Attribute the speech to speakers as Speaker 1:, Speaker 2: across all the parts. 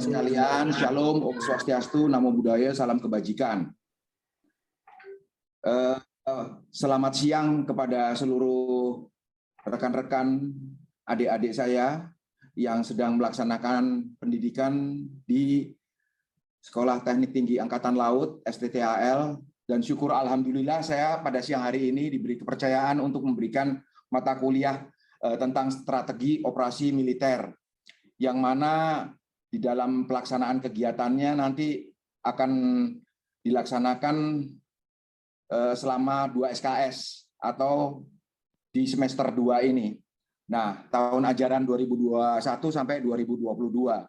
Speaker 1: sekalian, Shalom, Om Swastiastu, Namo Buddhaya, salam kebajikan. Selamat siang kepada seluruh rekan-rekan, adik-adik saya yang sedang melaksanakan pendidikan di Sekolah Teknik Tinggi Angkatan Laut, STTAL, dan syukur Alhamdulillah saya pada siang hari ini diberi kepercayaan untuk memberikan mata kuliah tentang strategi operasi militer, yang mana di dalam pelaksanaan kegiatannya nanti akan dilaksanakan selama 2 SKS atau di semester 2 ini. Nah, tahun ajaran 2021 sampai 2022.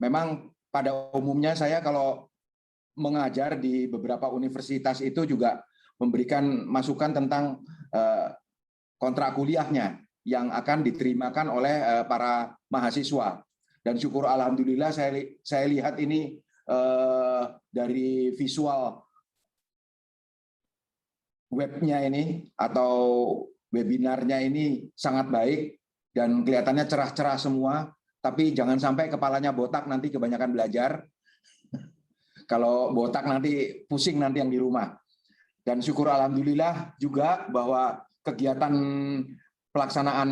Speaker 1: Memang pada umumnya saya kalau mengajar di beberapa universitas itu juga memberikan masukan tentang kontrak kuliahnya yang akan diterimakan oleh para mahasiswa. Dan syukur Alhamdulillah saya lihat ini dari visual webnya ini atau webinarnya ini sangat baik dan kelihatannya cerah-cerah semua, tapi jangan sampai kepalanya botak nanti kebanyakan belajar. Kalau botak nanti pusing nanti yang di rumah. Dan syukur Alhamdulillah juga bahwa kegiatan pelaksanaan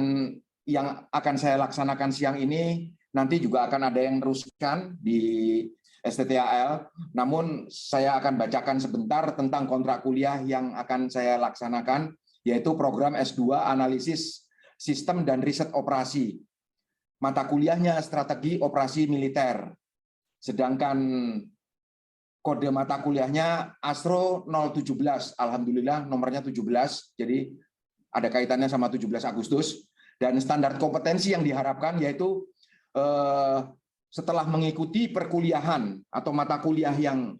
Speaker 1: yang akan saya laksanakan siang ini nanti juga akan ada yang meneruskan di STTAL. Namun saya akan bacakan sebentar tentang kontrak kuliah yang akan saya laksanakan, yaitu program S2 Analisis Sistem dan Riset Operasi. Mata kuliahnya Strategi Operasi Militer. Sedangkan kode mata kuliahnya Astro 017. Alhamdulillah nomornya 17, jadi ada kaitannya sama 17 Agustus. Dan standar kompetensi yang diharapkan yaitu setelah mengikuti perkuliahan atau mata kuliah yang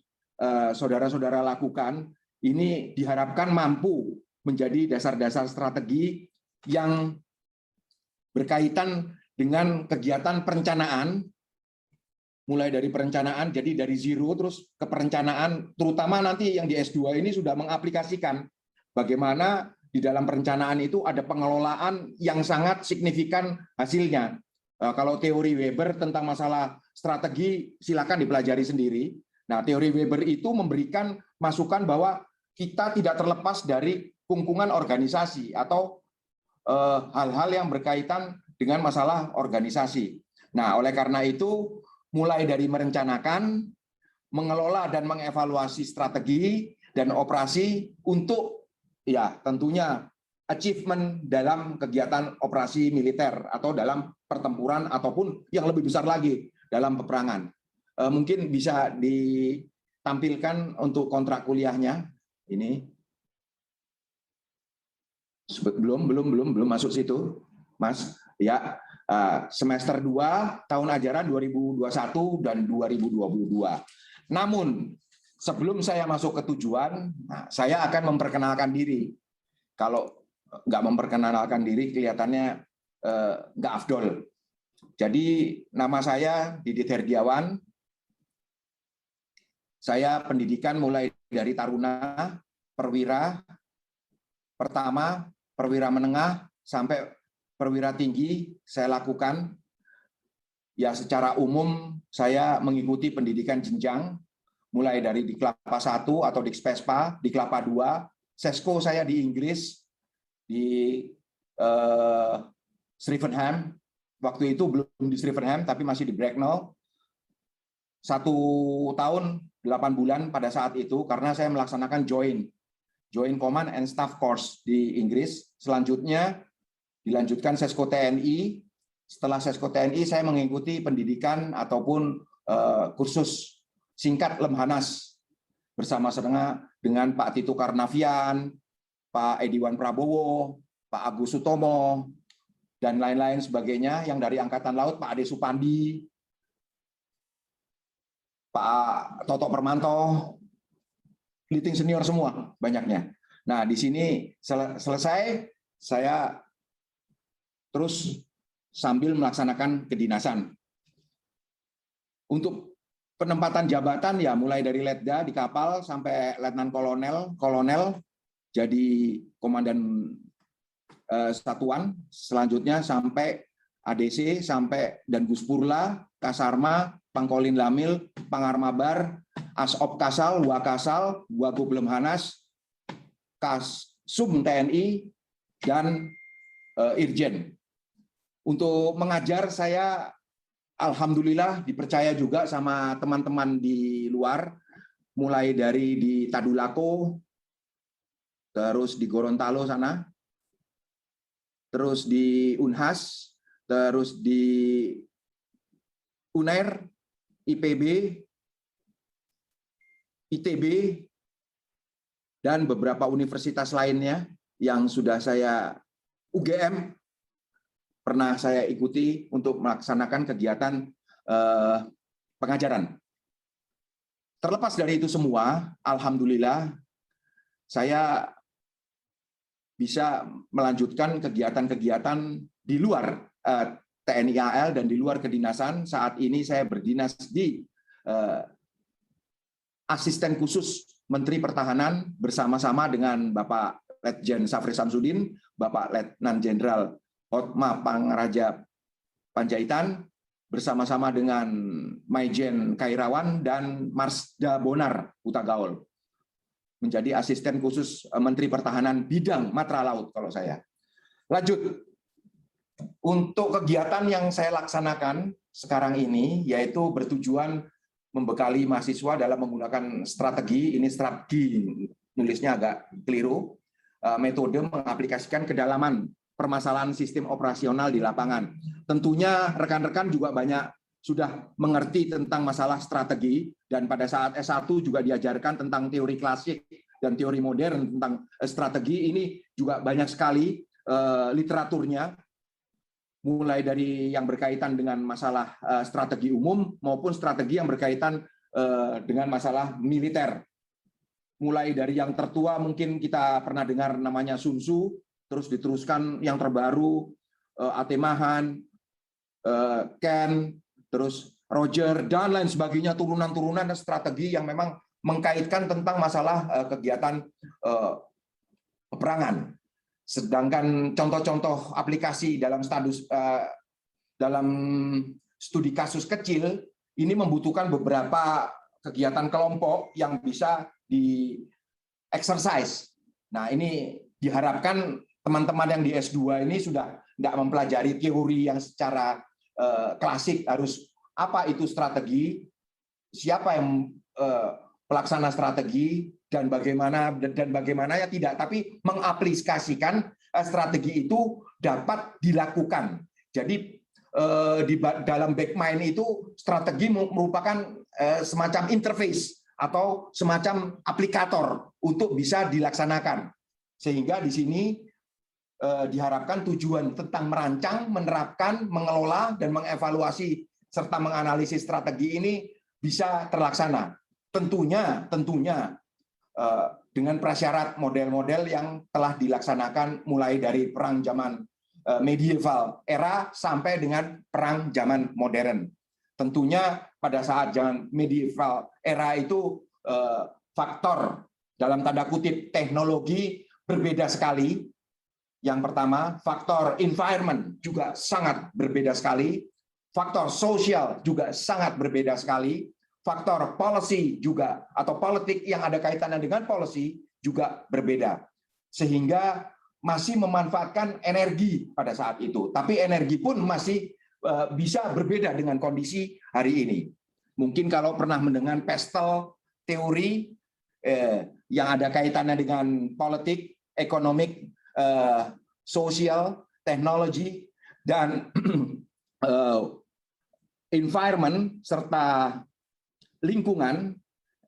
Speaker 1: saudara-saudara lakukan, ini diharapkan mampu menjadi dasar-dasar strategi yang berkaitan dengan kegiatan perencanaan, mulai dari perencanaan, jadi dari zero terus ke perencanaan, terutama nanti yang di S2 ini sudah mengaplikasikan bagaimana di dalam perencanaan itu ada pengelolaan yang sangat signifikan hasilnya. Kalau teori Weber tentang masalah strategi silakan dipelajari sendiri. Nah, teori Weber itu memberikan masukan bahwa kita tidak terlepas dari kungkungan organisasi atau hal-hal yang berkaitan dengan masalah organisasi. Nah, oleh karena itu mulai dari merencanakan, mengelola dan mengevaluasi strategi dan operasi untuk ya tentunya achievement dalam kegiatan operasi militer atau dalam pertempuran ataupun yang lebih besar lagi dalam peperangan. Mungkin bisa ditampilkan untuk kontrak kuliahnya ini. Belum masuk situ, Mas. Ya, semester 2 tahun ajaran 2021 dan 2022. Namun sebelum saya masuk ke tujuan, saya akan memperkenalkan diri. Kalau nggak memperkenalkan diri kelihatannya nggak afdol. Jadi nama saya Didit Herdiawan. Saya pendidikan mulai dari taruna, perwira, pertama, perwira menengah, sampai perwira tinggi saya lakukan. Ya secara umum saya mengikuti pendidikan jenjang, mulai dari di Kelapa 1 atau di Spespa, di Kelapa 2, Sesko saya di Inggris, di Stevenham, waktu itu belum di Stevenham tapi masih di Bracknell. 1 tahun 8 bulan pada saat itu karena saya melaksanakan Joint Command and Staff Course di Inggris. Selanjutnya dilanjutkan Sesko TNI. Setelah Sesko TNI saya mengikuti pendidikan ataupun kursus singkat Lemhanas bersama-sama dengan Pak Tito Karnavian, Pak Ediwan Prabowo, Pak Agus Sutomo, dan lain-lain sebagainya, yang dari Angkatan Laut, Pak Ade Supandi, Pak Toto Permanto, Liting senior semua, banyaknya. Nah, di sini selesai, saya terus sambil melaksanakan kedinasan. Untuk penempatan jabatan, ya mulai dari letda di kapal sampai letnan kolonel, jadi komandan satuan, selanjutnya sampai ADC, sampai dan Guspurla, Kasarma, Pangkolin Lamil, Pangarmabar, Asop Kasal, Wakasal, Wagub Lemhanas, Kasum TNI, dan Irjen. Untuk mengajar saya alhamdulillah dipercaya juga sama teman-teman di luar, mulai dari di Tadulako, terus di Gorontalo sana, terus di Unhas, terus di UNER, IPB, ITB, dan beberapa universitas lainnya yang sudah saya UGM pernah saya ikuti untuk melaksanakan kegiatan pengajaran. Terlepas dari itu semua, alhamdulillah saya bisa melanjutkan kegiatan-kegiatan di luar TNI AL dan di luar kedinasan. Saat ini saya berdinas di Asisten Khusus Menteri Pertahanan bersama-sama dengan Bapak Letjen Safri Samsudin, Bapak Letnan Jenderal Hotma Pangraja Panjaitan, bersama-sama dengan Maijen Kairawan dan Marsda Bonar Utagaul, menjadi asisten khusus Menteri Pertahanan bidang Matra Laut kalau saya. Lanjut, untuk kegiatan yang saya laksanakan sekarang ini, yaitu bertujuan membekali mahasiswa dalam menggunakan strategi, ini strategi nulisnya agak keliru, metode mengaplikasikan kedalaman permasalahan sistem operasional di lapangan. Tentunya rekan-rekan juga banyak sudah mengerti tentang masalah strategi, dan pada saat S1 juga diajarkan tentang teori klasik dan teori modern tentang strategi. Ini juga banyak sekali literaturnya, mulai dari yang berkaitan dengan masalah strategi umum maupun strategi yang berkaitan dengan masalah militer. Mulai dari yang tertua mungkin kita pernah dengar namanya Sun Tzu, terus diteruskan yang terbaru Atemahan, Ken, terus Roger, dan lain sebagainya, turunan-turunan strategi yang memang mengkaitkan tentang masalah kegiatan peperangan. Sedangkan contoh-contoh aplikasi dalam studi kasus kecil ini membutuhkan beberapa kegiatan kelompok yang bisa di exercise. Nah, ini diharapkan teman-teman yang di S2 ini sudah tidak mempelajari teori yang secara klasik, harus apa itu strategi, siapa yang pelaksana strategi, dan bagaimana ya tidak, tapi mengaplikasikan strategi itu dapat dilakukan. Jadi di dalam backmind itu strategi merupakan semacam interface atau semacam aplikator untuk bisa dilaksanakan. Sehingga di sini diharapkan tujuan tentang merancang, menerapkan, mengelola, dan mengevaluasi serta menganalisis strategi ini bisa terlaksana. Tentunya dengan prasyarat model-model yang telah dilaksanakan mulai dari perang zaman medieval era sampai dengan perang zaman modern. Tentunya pada saat zaman medieval era itu faktor dalam tanda kutip teknologi berbeda sekali. Yang pertama, faktor environment juga sangat berbeda sekali. Faktor sosial juga sangat berbeda sekali. Faktor policy juga atau politik yang ada kaitannya dengan policy juga berbeda. Sehingga masih memanfaatkan energi pada saat itu. Tapi energi pun masih bisa berbeda dengan kondisi hari ini. Mungkin kalau pernah mendengar pestle teori yang ada kaitannya dengan politik, ekonomik, sosial, teknologi, dan environment serta lingkungan,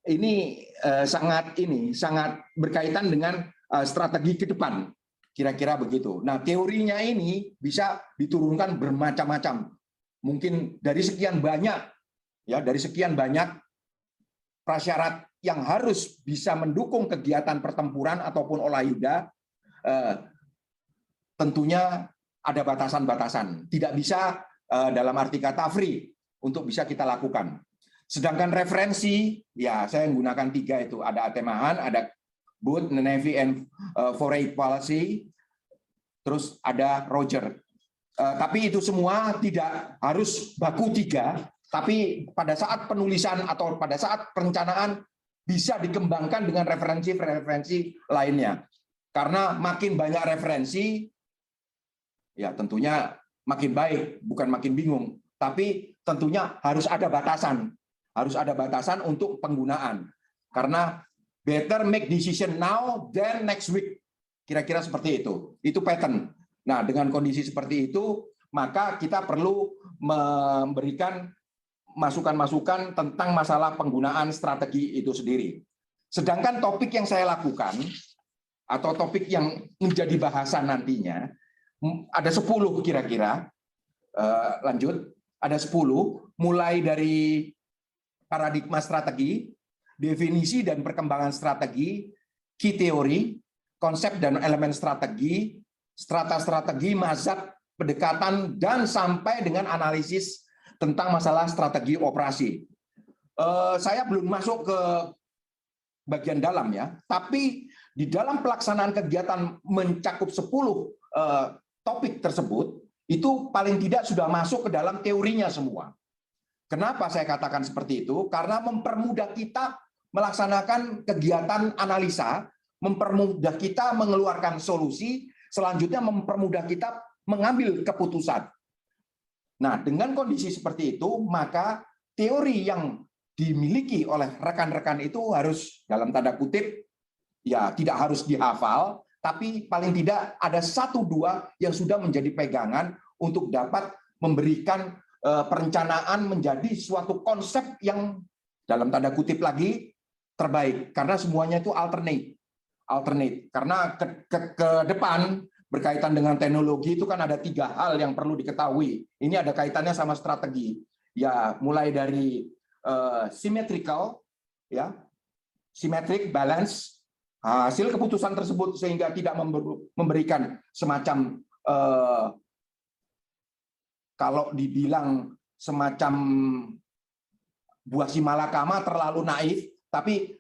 Speaker 1: ini sangat berkaitan dengan strategi ke depan, kira-kira begitu. Nah, teorinya ini bisa diturunkan bermacam-macam. Mungkin dari sekian banyak prasyarat yang harus bisa mendukung kegiatan pertempuran ataupun olayuda, tentunya ada batasan-batasan. Tidak bisa dalam arti kata free untuk bisa kita lakukan. Sedangkan referensi, ya saya menggunakan 3 itu. Ada Atemahan, ada Booth, Navy and Foreign Policy, terus ada Roger. Tapi itu semua tidak harus baku 3, Tapi pada saat penulisan atau pada saat perencanaan bisa dikembangkan dengan referensi-referensi lainnya. Karena makin banyak referensi, ya tentunya makin baik, bukan makin bingung. Tapi tentunya harus ada batasan. Harus ada batasan untuk penggunaan. Karena better make decision now than next week. Kira-kira seperti itu. Itu pattern. Nah, dengan kondisi seperti itu, maka kita perlu memberikan masukan-masukan tentang masalah penggunaan strategi itu sendiri. Sedangkan topik yang saya lakukan, atau topik yang menjadi bahasan nantinya, ada 10 kira-kira, lanjut, ada 10, mulai dari paradigma strategi, definisi dan perkembangan strategi, key teori, konsep dan elemen strategi, strata-strategi, mazhab, pendekatan, dan sampai dengan analisis tentang masalah strategi operasi. Saya belum masuk ke bagian dalam ya, tapi di dalam pelaksanaan kegiatan mencakup 10 topik tersebut, itu paling tidak sudah masuk ke dalam teorinya semua. Kenapa saya katakan seperti itu? Karena mempermudah kita melaksanakan kegiatan analisa, mempermudah kita mengeluarkan solusi, selanjutnya mempermudah kita mengambil keputusan. Nah, dengan kondisi seperti itu, maka teori yang dimiliki oleh rekan-rekan itu harus, dalam tanda kutip, ya tidak harus dihafal, tapi paling tidak ada 1-2 yang sudah menjadi pegangan untuk dapat memberikan perencanaan menjadi suatu konsep yang dalam tanda kutip lagi terbaik, karena semuanya itu alternate. Karena ke depan berkaitan dengan teknologi itu kan ada 3 hal yang perlu diketahui. Ini ada kaitannya sama strategi. Ya, mulai dari symmetrical, ya, symmetric balance, hasil keputusan tersebut sehingga tidak memberikan semacam kalau dibilang semacam buah si malakama terlalu naif, tapi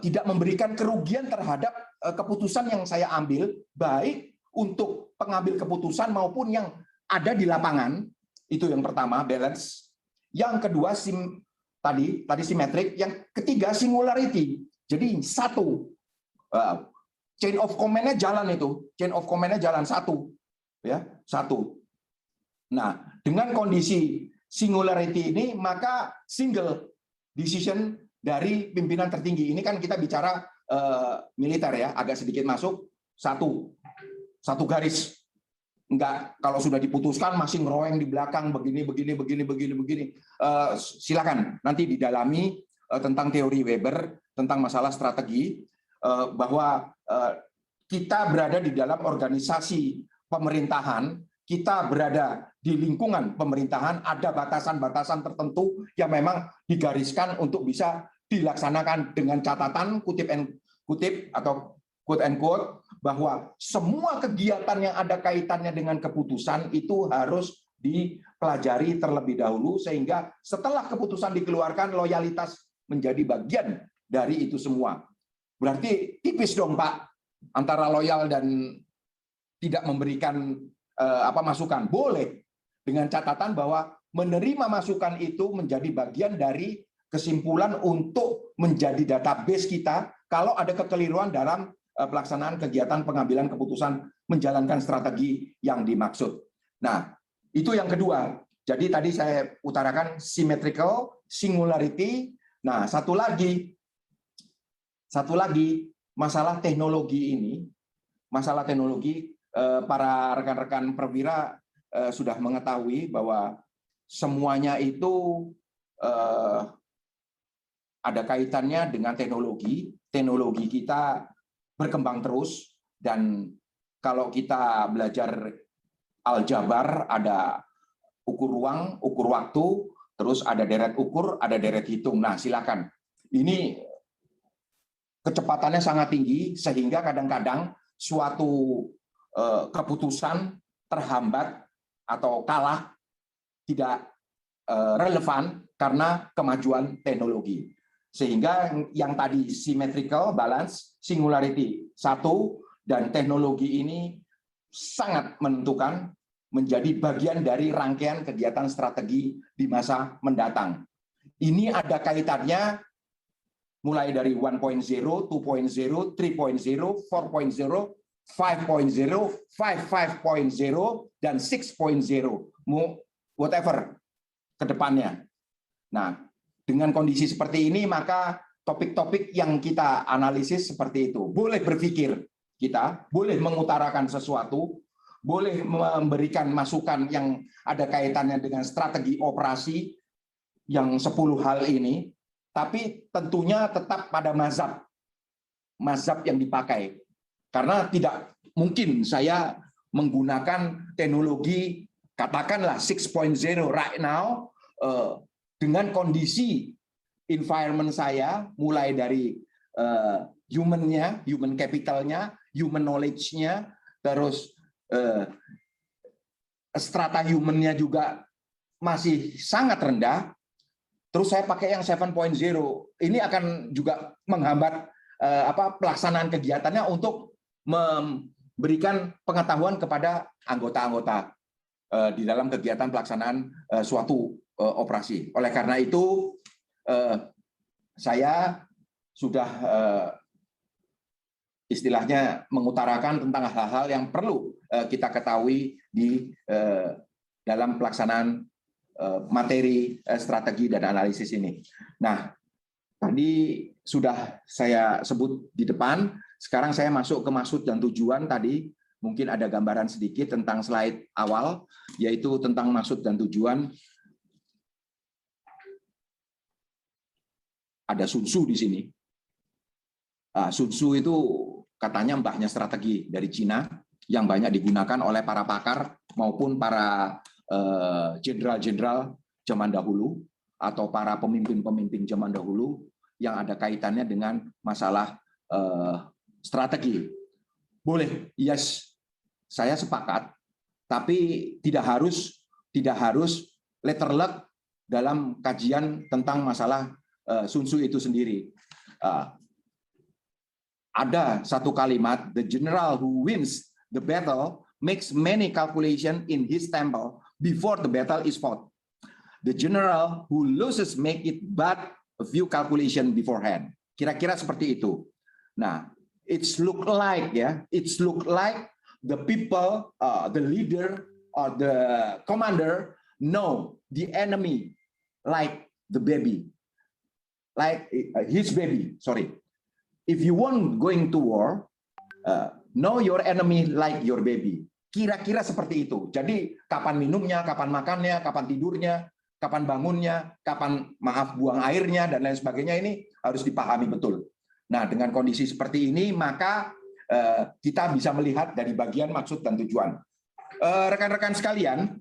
Speaker 1: tidak memberikan kerugian terhadap keputusan yang saya ambil, baik untuk pengambil keputusan maupun yang ada di lapangan. Itu yang pertama, balance. Yang kedua, tadi simetrik. Yang ketiga, singularity. Jadi satu, chain of command-nya jalan itu, chain of command-nya jalan satu, ya satu. Nah, dengan kondisi singularity ini, maka single decision dari pimpinan tertinggi. Ini kan kita bicara militer ya, agak sedikit masuk satu garis. Enggak, kalau sudah diputuskan masih ngeroyeng di belakang begini. Silakan nanti didalami tentang teori Weber, tentang masalah strategi, bahwa kita berada di dalam organisasi pemerintahan, kita berada di lingkungan pemerintahan, ada batasan-batasan tertentu yang memang digariskan untuk bisa dilaksanakan dengan catatan kutip atau quote and quote, bahwa semua kegiatan yang ada kaitannya dengan keputusan itu harus dipelajari terlebih dahulu, sehingga setelah keputusan dikeluarkan loyalitas menjadi bagian dari itu semua. Berarti tipis dong Pak antara loyal dan tidak memberikan masukan. Boleh, dengan catatan bahwa menerima masukan itu menjadi bagian dari kesimpulan untuk menjadi database kita kalau ada kekeliruan dalam pelaksanaan kegiatan pengambilan keputusan menjalankan strategi yang dimaksud. Nah, itu yang kedua. Jadi tadi saya utarakan symmetrical, singularity. Nah, satu lagi masalah teknologi ini, masalah teknologi, para rekan-rekan perwira sudah mengetahui bahwa semuanya itu ada kaitannya dengan teknologi. Teknologi kita berkembang terus, dan kalau kita belajar aljabar ada ukur ruang, ukur waktu, terus ada deret ukur, ada deret hitung. Nah, silakan. Ini kecepatannya sangat tinggi sehingga kadang-kadang suatu keputusan terhambat atau kalah, tidak relevan karena kemajuan teknologi. Sehingga yang tadi symmetrical, balance, singularity satu, dan teknologi ini sangat menentukan. menjadi bagian dari rangkaian kegiatan strategi di masa mendatang. Ini ada kaitannya mulai dari 1.0, 2.0, 3.0, 4.0, 5.0, 5.0, dan 6.0, whatever ke depannya. Nah, dengan kondisi seperti ini, maka topik-topik yang kita analisis seperti itu. Boleh berpikir kita, boleh mengutarakan sesuatu, boleh memberikan masukan yang ada kaitannya dengan strategi operasi yang 10 hal ini, tapi tentunya tetap pada mazhab yang dipakai. Karena tidak mungkin saya menggunakan teknologi katakanlah 6.0 right now dengan kondisi environment saya, mulai dari human-nya, human capital-nya, human knowledge-nya, terus strata human-nya juga masih sangat rendah. Terus saya pakai yang 7.0. Ini akan juga menghambat pelaksanaan kegiatannya untuk memberikan pengetahuan kepada anggota-anggota di dalam kegiatan pelaksanaan suatu operasi. Oleh karena itu, saya sudah istilahnya mengutarakan tentang hal-hal yang perlu kita ketahui di dalam pelaksanaan materi strategi dan analisis ini. Nah, tadi sudah saya sebut di depan, sekarang saya masuk ke maksud dan tujuan tadi. Mungkin ada gambaran sedikit tentang slide awal, yaitu tentang maksud dan tujuan. Ada Sun Tzu di sini. Sun Tzu itu katanya mbahnya strategi dari Cina yang banyak digunakan oleh para pakar maupun para jenderal-jenderal zaman dahulu atau para pemimpin-pemimpin zaman dahulu yang ada kaitannya dengan masalah strategi. Boleh, yes, saya sepakat, tapi tidak harus letterlek dalam kajian tentang masalah Sun Tzu itu sendiri. Ada satu kalimat, the general who wins the battle makes many calculation in his temple before the battle is fought. The general who loses make it but a few calculation beforehand. Kira-kira seperti itu. Nah, it's look like the people, the leader or the commander know the enemy like the baby, like his baby. Sorry. If you want going to war, know your enemy like your baby. Kira-kira seperti itu. Jadi kapan minumnya, kapan makannya, kapan tidurnya, kapan bangunnya, kapan buang airnya, dan lain sebagainya, ini harus dipahami betul. Nah, dengan kondisi seperti ini, maka kita bisa melihat dari bagian maksud dan tujuan. Rekan-rekan sekalian,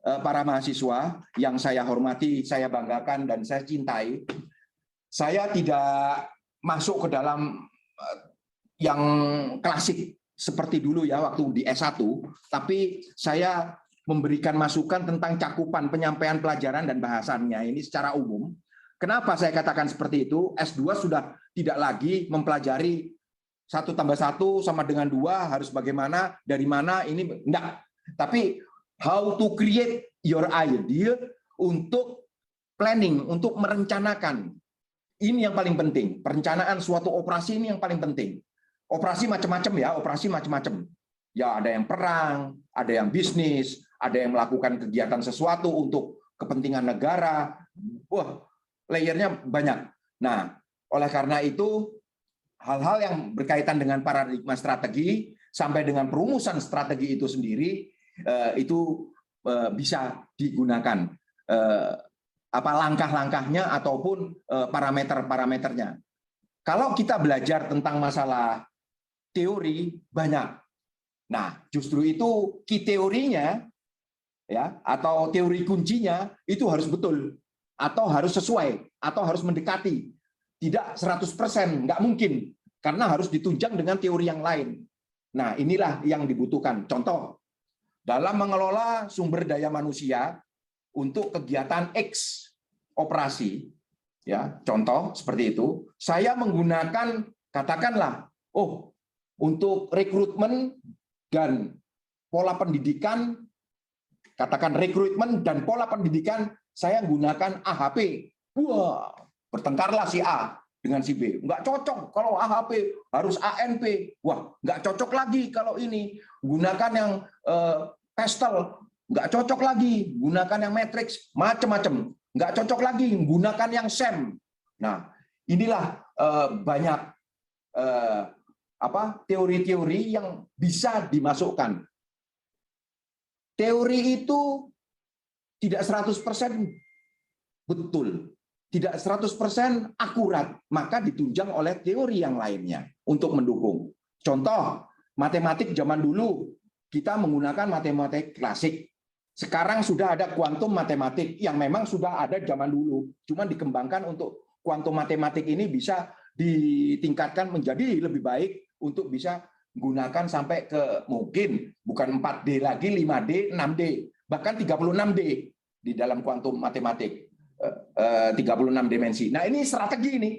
Speaker 1: para mahasiswa yang saya hormati, saya banggakan, dan saya cintai, saya tidak masuk ke dalam yang klasik seperti dulu ya waktu di S1, tapi saya memberikan masukan tentang cakupan penyampaian pelajaran dan bahasannya ini secara umum. Kenapa saya katakan seperti itu? S2 sudah tidak lagi mempelajari 1 tambah 1 sama dengan 2 harus bagaimana, dari mana, ini enggak. Tapi how to create your idea untuk planning, untuk merencanakan. Ini yang paling penting. Perencanaan suatu operasi ini yang paling penting. Operasi macam-macam ya, operasi macam-macam. Ya, ada yang perang, ada yang bisnis, ada yang melakukan kegiatan sesuatu untuk kepentingan negara. Wah, layernya banyak. Nah, oleh karena itu, hal-hal yang berkaitan dengan paradigma strategi sampai dengan perumusan strategi itu sendiri, itu bisa digunakan. Apa langkah-langkahnya ataupun parameter-parameternya. Kalau kita belajar tentang masalah teori banyak. Nah, justru itu key teorinya ya atau teori kuncinya itu harus betul atau harus sesuai atau harus mendekati. Tidak 100%, nggak mungkin karena harus ditunjang dengan teori yang lain. Nah, inilah yang dibutuhkan. Contoh, dalam mengelola sumber daya manusia untuk kegiatan X operasi, ya contoh seperti itu, saya menggunakan katakanlah, untuk rekrutmen dan pola pendidikan katakan rekrutmen dan pola pendidikan, saya gunakan AHP. Wah, bertengkarlah si A dengan si B. Nggak cocok kalau AHP, harus ANP. Wah, nggak cocok lagi kalau ini. Gunakan yang pastel, nggak cocok lagi. Gunakan yang matrix, macam-macam. Nggak cocok lagi, gunakan yang SEM. Nah, inilah banyak teori-teori yang bisa dimasukkan. Teori itu tidak 100% betul, tidak 100% akurat, maka ditunjang oleh teori yang lainnya untuk mendukung. Contoh, matematik zaman dulu kita menggunakan matematik klasik. Sekarang sudah ada kuantum matematik yang memang sudah ada zaman dulu, cuma dikembangkan untuk kuantum matematik ini bisa ditingkatkan menjadi lebih baik untuk bisa gunakan sampai ke mungkin bukan 4D lagi, 5D, 6D, bahkan 36D di dalam kuantum matematik. 36 dimensi. Nah, ini strategi ini.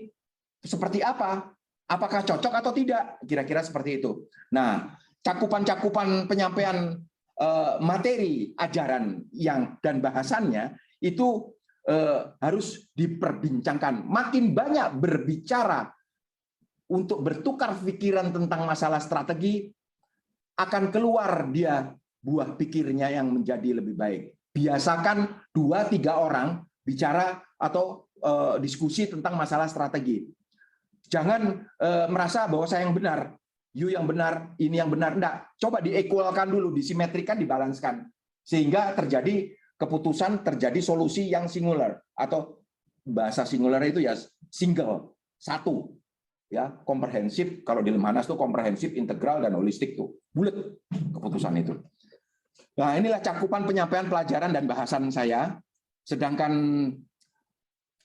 Speaker 1: Seperti apa? Apakah cocok atau tidak? Kira-kira seperti itu. Nah, cakupan-cakupan penyampaian materi ajaran dan bahasannya itu harus diperbincangkan. Makin banyak berbicara untuk bertukar pikiran tentang masalah strategi, akan keluar dia buah pikirnya yang menjadi lebih baik. Biasakan 2-3 orang bicara atau diskusi tentang masalah strategi. Jangan merasa bahwa saya yang benar, you yang benar, ini yang benar. Enggak, coba diequalkan dulu, disimetrikan, dibalanskan. Sehingga terjadi keputusan, terjadi solusi yang singular. Atau bahasa singular itu ya single, satu. Ya, komprehensif, kalau di Lemhanas itu komprehensif, integral, dan holistik tuh. Bulat keputusan itu. Nah, inilah cakupan penyampaian pelajaran dan bahasan saya. Sedangkan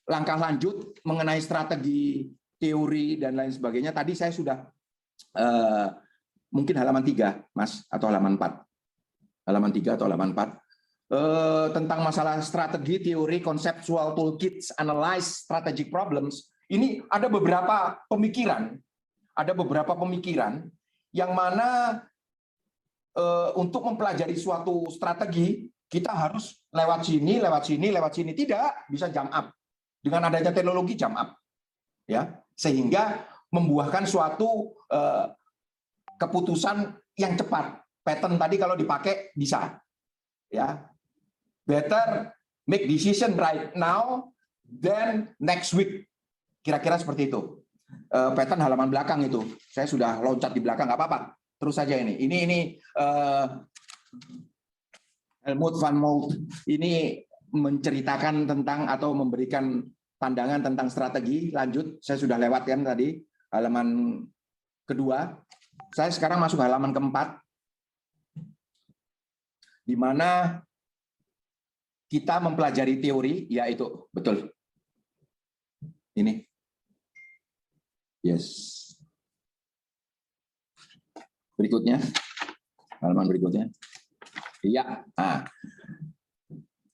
Speaker 1: langkah lanjut mengenai strategi, teori, dan lain sebagainya, tadi saya sudah mungkin halaman 3, Mas, atau halaman 4. Halaman 3 atau halaman 4. Tentang masalah strategi, teori, conceptual toolkits, analyze strategic problems. Ini ada beberapa pemikiran yang mana untuk mempelajari suatu strategi, kita harus lewat sini, lewat sini, lewat sini. Tidak bisa jump up. Dengan adanya teknologi jump up. Ya, sehingga membuahkan suatu keputusan yang cepat. Pattern tadi kalau dipakai bisa. Ya. Better make decision right now than next week. Kira-kira seperti itu. Pattern halaman belakang itu. Saya sudah loncat di belakang, nggak apa-apa. Terus saja ini. Ini Helmut van Moult ini menceritakan tentang atau memberikan pandangan tentang strategi. Lanjut, saya sudah lewatkan tadi halaman kedua. Saya sekarang masuk halaman keempat, di mana kita mempelajari teori, yaitu betul ini. Yes. Berikutnya, halaman berikutnya. Iya. Nah.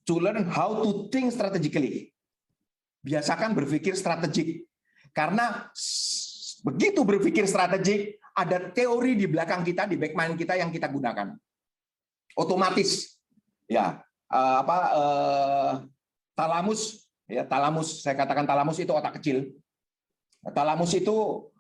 Speaker 1: To learn how to think strategically. Biasakan berpikir strategik. Karena begitu berpikir strategik, ada teori di belakang kita, di back mind kita yang kita gunakan. Otomatis. Ya. Talamus, ya, talamus, saya katakan talamus itu otak kecil. Talamus itu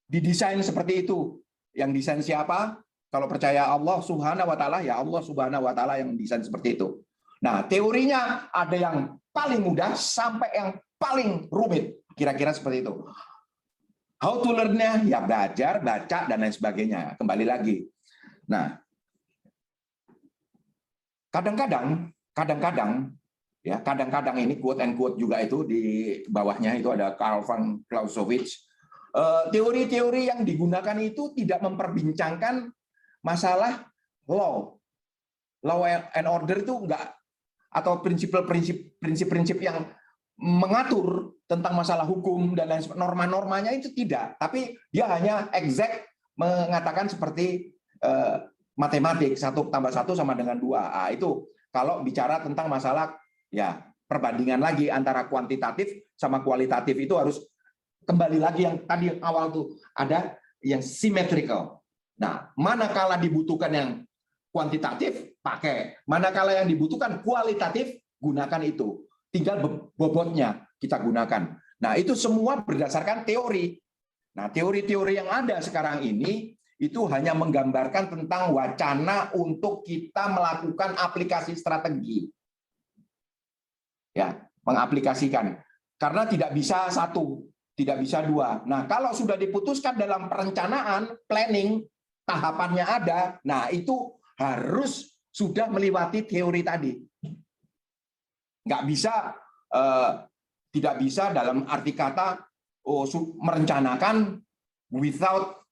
Speaker 1: didesain seperti itu. Yang desain siapa? Kalau percaya Allah Subhanahu wa Ta'ala, ya Allah Subhanahu wa Ta'ala yang desain seperti itu. Nah, teorinya ada yang paling mudah sampai yang paling rumit. Kira-kira seperti itu. How to learn-nya? Ya belajar, baca, dan lain sebagainya. Kembali lagi. Nah, kadang-kadang ini quote and quote juga itu di bawahnya itu ada Karl von Clausewitz. Teori-teori yang digunakan itu tidak memperbincangkan masalah law and order itu enggak, atau prinsip-prinsip yang mengatur tentang masalah hukum dan lain sebagainya, norma-normanya itu tidak, tapi dia hanya exact mengatakan seperti matematik 1 + 1 sama dengan 2. Ah, itu kalau bicara tentang masalah ya perbandingan lagi antara kuantitatif sama kualitatif itu harus kembali lagi yang tadi awal tuh ada yang symmetrical. Nah, manakala dibutuhkan yang kuantitatif, pakai. Manakala yang dibutuhkan kualitatif, gunakan itu. Tinggal bobotnya kita gunakan. Nah, itu semua berdasarkan teori. Nah, teori-teori yang ada sekarang ini itu hanya menggambarkan tentang wacana untuk kita melakukan aplikasi strategi. Ya, mengaplikasikan. Karena tidak bisa satu, tidak bisa dua. Nah, kalau sudah diputuskan dalam perencanaan, planning, tahapannya ada, nah itu harus sudah melewati teori tadi. Nggak bisa, tidak bisa dalam arti kata merencanakan without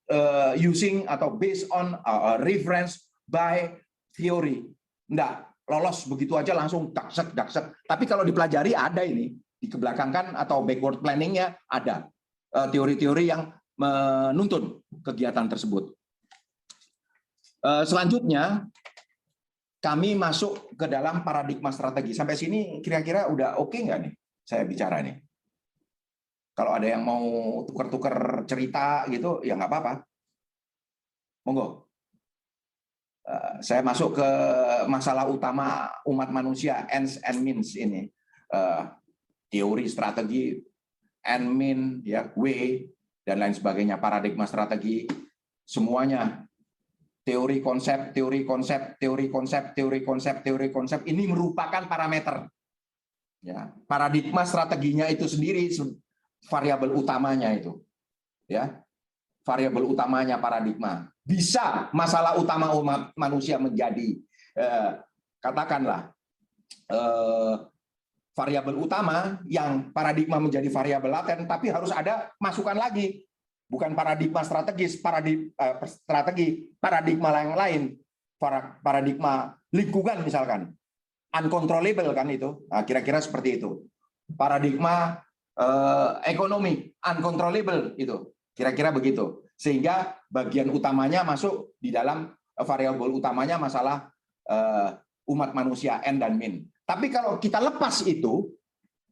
Speaker 1: using atau based on reference by theory. Nggak, lolos begitu aja langsung daksek. Tapi kalau dipelajari ada ini, dikebelakangkan atau backward planningnya ada. Teori-teori yang menuntun kegiatan tersebut. Selanjutnya, kami masuk ke dalam paradigma strategi. Sampai sini kira-kira udah oke nggak nih saya bicara nih? Kalau ada yang mau tukar-tukar cerita gitu, ya nggak apa-apa. Monggo. Saya masuk ke masalah utama umat manusia, ends and means ini. Teori, strategi, end, mean, ya, way, dan lain sebagainya, paradigma strategi, semuanya. Teori konsep ini merupakan parameter. Ya, paradigma strateginya itu sendiri variabel utamanya itu. Ya. Variabel utamanya paradigma. Bisa masalah utama umat manusia menjadi katakanlah variabel utama yang paradigma menjadi variabel laten, tapi harus ada masukan lagi. Bukan paradigma strategis, paradigma yang lain, paradigma lingkungan misalkan, uncontrollable kan itu, nah, kira-kira seperti itu. Paradigma ekonomi, uncontrollable itu, kira-kira begitu. Sehingga bagian utamanya masuk di dalam variabel utamanya masalah umat manusia, end dan mean. Tapi kalau kita lepas itu,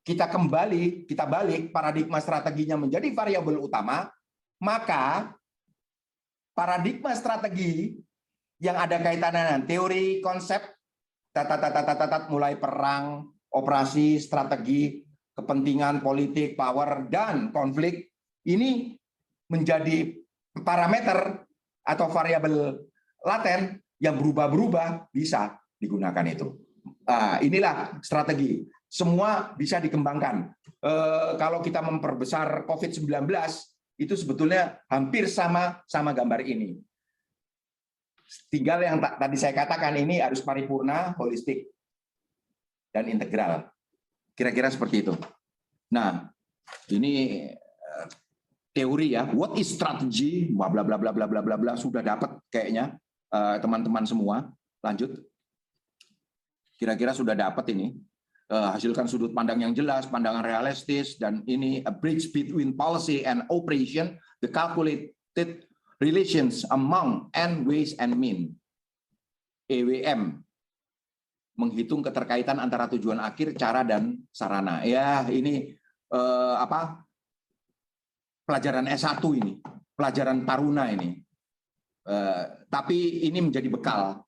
Speaker 1: kita balik paradigma strateginya menjadi variabel utama, maka paradigma strategi yang ada kaitannya dengan teori, konsep, mulai perang, operasi, strategi, kepentingan politik, power, dan konflik, ini menjadi parameter atau variabel laten yang berubah-berubah bisa digunakan itu. Inilah strategi. Semua bisa dikembangkan. Kalau kita memperbesar COVID-19, itu sebetulnya hampir sama gambar ini. Tinggal yang tadi saya katakan ini harus paripurna, holistik, dan integral. Kira-kira seperti itu. Nah, ini teori ya. What is strategy? Bla bla bla bla bla bla bla sudah dapat kayaknya teman-teman semua. Lanjut. Kira-kira sudah dapat ini. Hasilkan sudut pandang yang jelas, pandangan realistis, dan ini a bridge between policy and operation, the calculated relations among end, ways, and mean. EWM, menghitung keterkaitan antara tujuan akhir, cara, dan sarana. Ya, ini pelajaran S1 ini, pelajaran taruna ini. Tapi ini menjadi bekal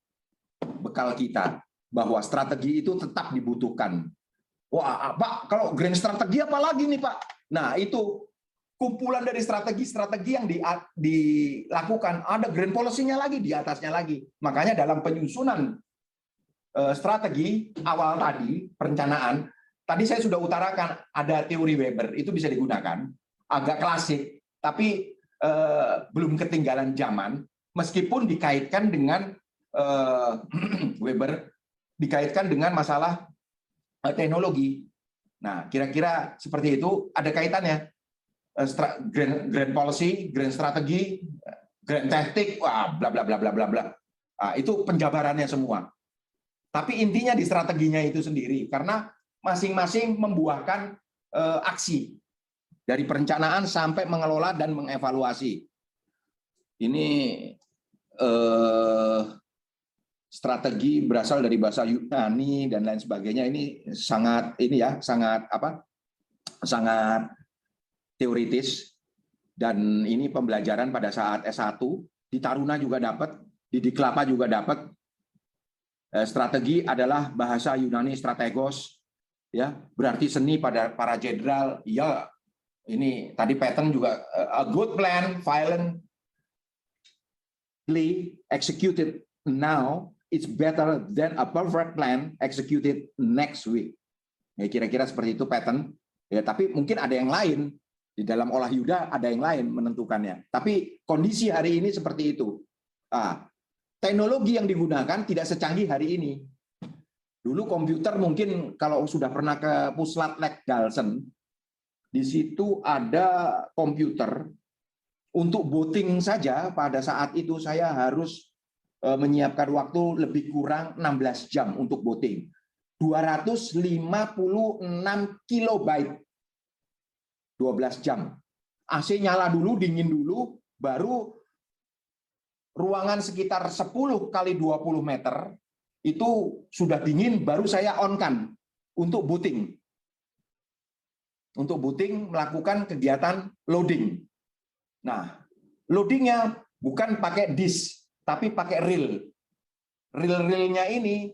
Speaker 1: kita. Bahwa strategi itu tetap dibutuhkan. Wah, Pak, kalau grand strategi apa lagi nih, Pak? Nah, itu kumpulan dari strategi-strategi yang dilakukan. Ada grand policy-nya lagi, di atasnya lagi. Makanya dalam penyusunan strategi awal tadi, perencanaan, tadi saya sudah utarakan ada teori Weber, itu bisa digunakan. Agak klasik, tapi belum ketinggalan zaman, meskipun dikaitkan dengan Weber, dikaitkan dengan masalah teknologi. Nah, kira-kira seperti itu, ada kaitannya. Grand policy, grand strategi, grand tactic, bla bla bla bla bla bla. Itu penjabarannya semua. Tapi intinya di strateginya itu sendiri, karena masing-masing membuahkan aksi dari perencanaan sampai mengelola dan mengevaluasi. Ini strategi berasal dari bahasa Yunani dan lain sebagainya. Ini sangat sangat teoritis, dan ini pembelajaran pada saat S1, di Taruna juga dapat, di Diklapa juga dapat, Strategi adalah bahasa Yunani strategos, ya, berarti seni pada para jenderal. Ya, ini tadi pattern juga a good plan violently executed now it's better than a perfect plan executed next week. Ya, kira-kira seperti itu pattern. Ya, tapi mungkin ada yang lain di dalam olah Yuda, ada yang lain menentukannya. Tapi kondisi hari ini seperti itu. Teknologi yang digunakan tidak secanggih hari ini. Dulu komputer mungkin kalau sudah pernah ke Puslat Lek Dalsen, di situ ada komputer untuk voting saja. Pada saat itu saya harus menyiapkan waktu lebih kurang 16 jam untuk voting. 256 kilobyte. 12 jam. AC nyala dulu, dingin dulu, baru ruangan sekitar 10 kali 20 meter itu sudah dingin, baru saya on-kan untuk booting. Untuk booting melakukan kegiatan loading. Nah, loadingnya bukan pakai disk, tapi pakai reel. Reel-reelnya ini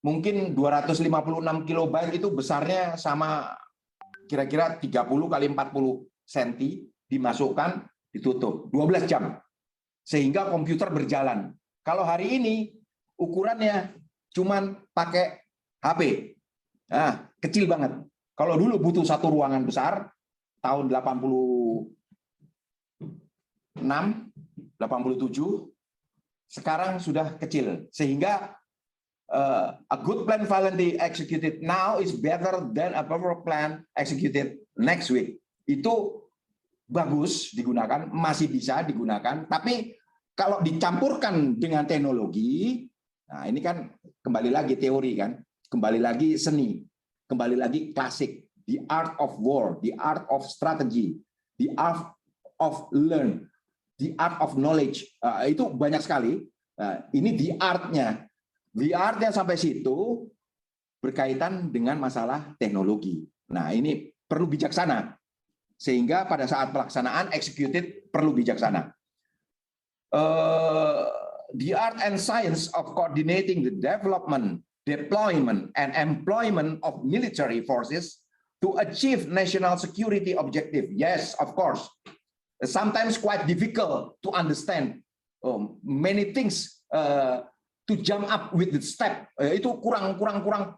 Speaker 1: mungkin 256 kilobyte itu besarnya sama kira-kira 30 kali 40 cm, dimasukkan, ditutup. 12 jam. Sehingga komputer berjalan. Kalau hari ini ukurannya cuman pakai HP. Nah, kecil banget. Kalau dulu butuh satu ruangan besar, tahun 87, sekarang sudah kecil. Sehingga a good plan violently executed now is better than a perfect plan executed next week. Itu bagus digunakan, masih bisa digunakan, tapi kalau dicampurkan dengan teknologi, nah ini kan kembali lagi teori kan, kembali lagi seni, kembali lagi klasik, the art of war, the art of strategy, the art of learn, the art of knowledge, itu banyak sekali. Ini the art-nya. The art-nya sampai situ berkaitan dengan masalah teknologi. Nah, ini perlu bijaksana. Sehingga pada saat pelaksanaan executed perlu bijaksana. The art and science of coordinating the development, deployment, and employment of military forces to achieve national security objective. Yes, of course. Sometimes quite difficult to understand many things. To jump up with the step, itu kurang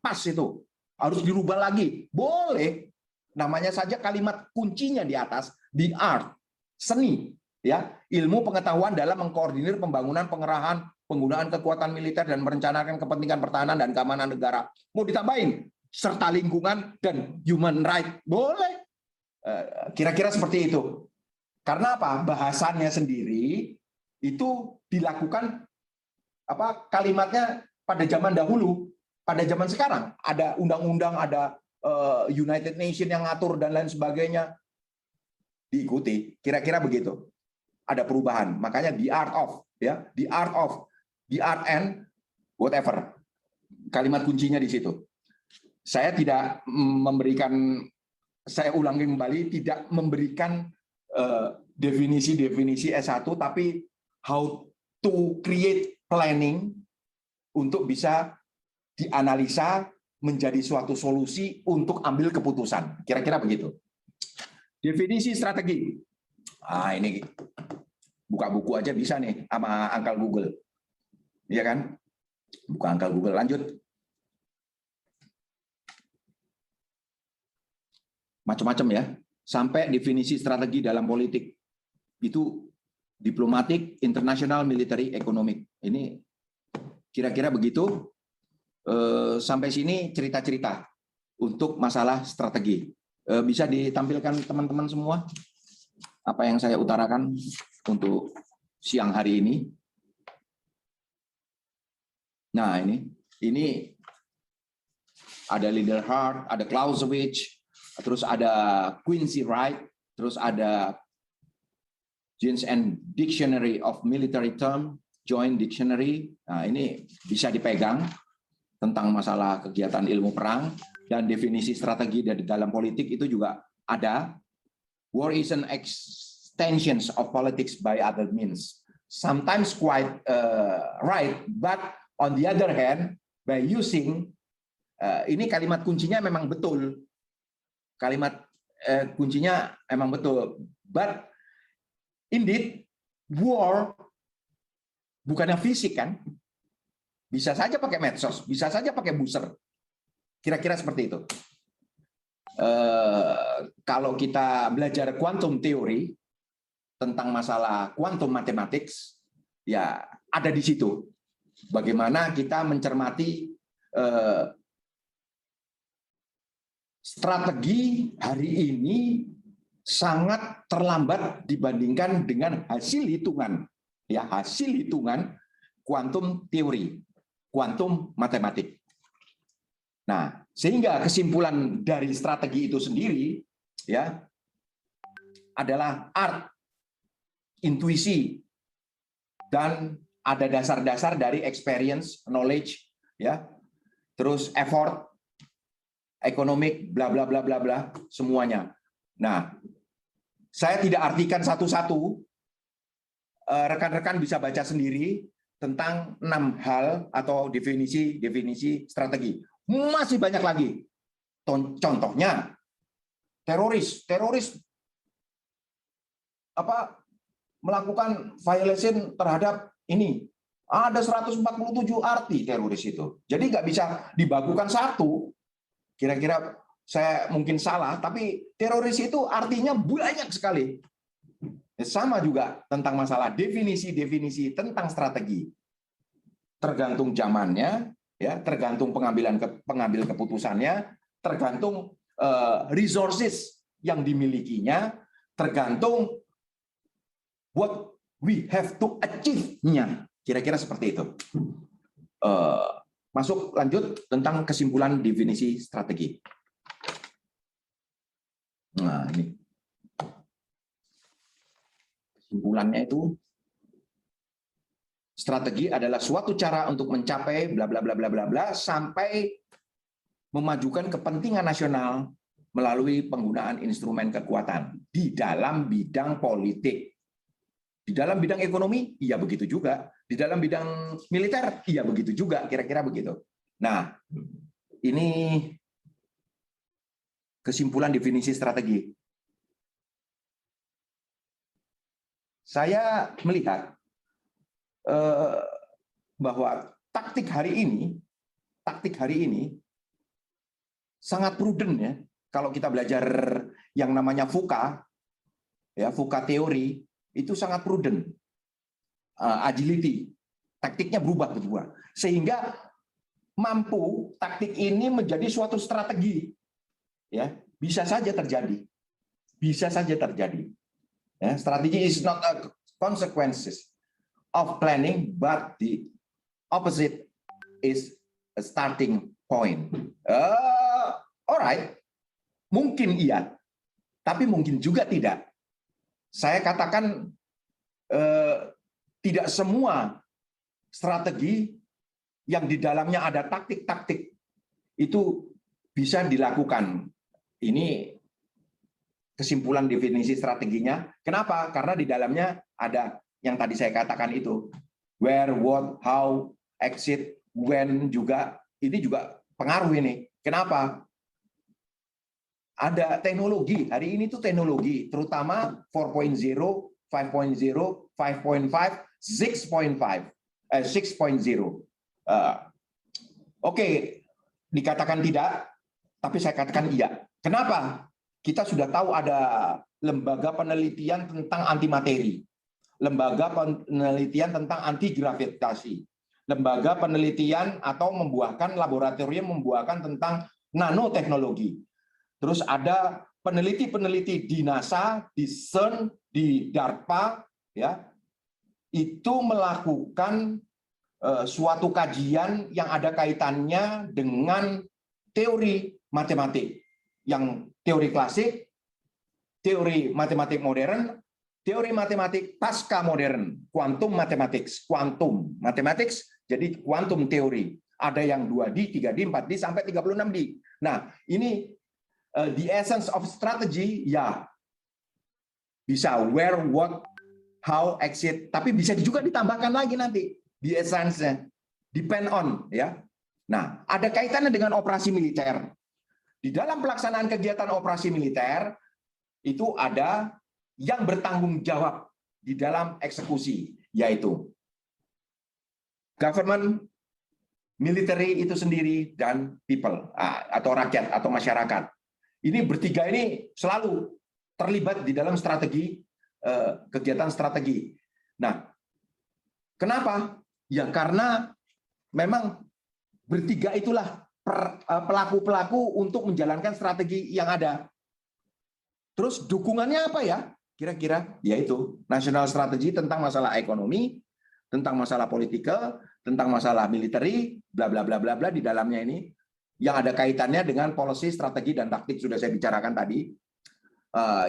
Speaker 1: pas, itu harus dirubah lagi. Boleh, namanya saja kalimat kuncinya di atas, the art, seni, ya, ilmu pengetahuan dalam mengkoordinir pembangunan, pengerahan, penggunaan kekuatan militer dan merencanakan kepentingan pertahanan dan keamanan negara. Mau ditambahin serta lingkungan dan human right, boleh. Kira-kira seperti itu. Karena apa? Bahasannya sendiri itu dilakukan kalimatnya pada zaman dahulu, pada zaman sekarang ada undang-undang, ada United Nations yang ngatur dan lain sebagainya, diikuti. Kira-kira begitu. Ada perubahan. Makanya the art of, ya, the art and whatever. Kalimat kuncinya di situ. Saya tidak memberikan, saya ulangi kembali, tidak memberikan definisi-definisi S1, tapi how to create planning untuk bisa dianalisa menjadi suatu solusi untuk ambil keputusan. Kira-kira begitu. Definisi strategi. Ini buka buku aja bisa nih sama angkal Google. Iya kan? Buka angkal Google, lanjut. Macam-macam ya. Sampai definisi strategi dalam politik. Itu diplomatik, internasional, military, ekonomik. Ini kira-kira begitu. Sampai sini cerita-cerita untuk masalah strategi. Bisa ditampilkan teman-teman semua apa yang saya utarakan untuk siang hari ini. Nah, ini ada Leaderhart, ada Clausewitz, terus ada Quincy Wright, terus ada James and Dictionary of Military Term, Joint Dictionary. Nah, ini bisa dipegang tentang masalah kegiatan ilmu perang, dan definisi strategi dari dalam politik itu juga ada. War is an extension of politics by other means. Sometimes quite right, but On the other hand, by using ini kalimat kuncinya memang betul. Kalimat kuncinya memang betul. But indeed, war bukannya fisik kan? Bisa saja pakai medsos, bisa saja pakai buzzer. Kira-kira seperti itu. Kalau kita belajar quantum theory tentang masalah quantum mathematics, ya ada di situ. Bagaimana kita mencermati strategi hari ini sangat terlambat dibandingkan dengan hasil hitungan, ya hasil hitungan quantum teori, quantum matematik. Nah, sehingga kesimpulan dari strategi itu sendiri, ya, adalah art, intuisi, dan ada dasar-dasar dari experience, knowledge, ya, terus effort, ekonomik, bla bla bla bla bla, semuanya. Nah, saya tidak artikan satu-satu. Rekan-rekan bisa baca sendiri tentang 6 hal atau definisi strategi. Masih banyak lagi. Contohnya teroris melakukan violation terhadap ini. Ada 147 arti teroris itu. Jadi nggak bisa dibakukan satu. Kira-kira saya mungkin salah, tapi teroris itu artinya banyak sekali. Sama juga tentang masalah definisi tentang strategi. Tergantung zamannya, ya, tergantung pengambil keputusannya, tergantung resources yang dimilikinya, tergantung what we have to achieve-nya. Kira-kira seperti itu. Masuk lanjut tentang kesimpulan definisi strategi. Nah, ini kesimpulannya itu, strategi adalah suatu cara untuk mencapai bla bla bla bla bla bla sampai memajukan kepentingan nasional melalui penggunaan instrumen kekuatan di dalam bidang politik. Di dalam bidang ekonomi, iya begitu juga. Di dalam bidang militer, iya begitu juga. Kira-kira begitu. Nah, ini kesimpulan definisi strategi. Saya melihat bahwa taktik hari ini sangat prudent, ya. Kalau kita belajar yang namanya VUCA, ya, VUCA teori, itu sangat prudent. Agility, taktiknya berubah, sehingga mampu taktik ini menjadi suatu strategi, ya, bisa saja terjadi. Ya, strategi is not a consequences of planning, but the opposite is a starting point. Alright, mungkin iya, tapi mungkin juga tidak. Saya katakan tidak semua strategi yang di dalamnya ada taktik-taktik itu bisa dilakukan. Ini kesimpulan definisi strateginya. Kenapa? Karena di dalamnya ada yang tadi saya katakan itu. Where, what, how, exit, when juga. Ini juga pengaruh ini. Kenapa? Ada teknologi. Hari ini tuh teknologi, terutama 4.0, 5.0, 5.5, 6.0. Oke, dikatakan tidak, tapi saya katakan iya. Kenapa? Kita sudah tahu ada lembaga penelitian tentang antimateri, lembaga penelitian tentang anti gravitasi, lembaga penelitian atau laboratorium membuahkan tentang nanoteknologi. Terus ada peneliti-peneliti di NASA, di CERN, di DARPA, ya, itu melakukan suatu kajian yang ada kaitannya dengan teori matematik, yang teori klasik, teori matematik modern, teori matematik pasca modern, quantum mathematics, jadi quantum teori. Ada yang 2D, 3D, 4D, sampai 36D. Nah, ini the essence of strategy, ya, bisa where, what, how, exit, tapi bisa juga ditambahkan lagi nanti di essence-nya. depend on, ya. Nah, ada kaitannya dengan operasi militer. Di dalam pelaksanaan kegiatan operasi militer itu ada yang bertanggung jawab di dalam eksekusi, yaitu government, military itu sendiri, dan people atau rakyat atau masyarakat. Ini bertiga ini selalu terlibat di dalam strategi kegiatan strategi. Nah, kenapa? Ya karena memang bertiga itulah pelaku-pelaku untuk menjalankan strategi yang ada. Terus dukungannya apa ya? Kira-kira yaitu national strategy tentang masalah ekonomi, tentang masalah politikal, tentang masalah military, bla bla bla bla bla di dalamnya ini yang ada kaitannya dengan policy, strategi dan taktik sudah saya bicarakan tadi.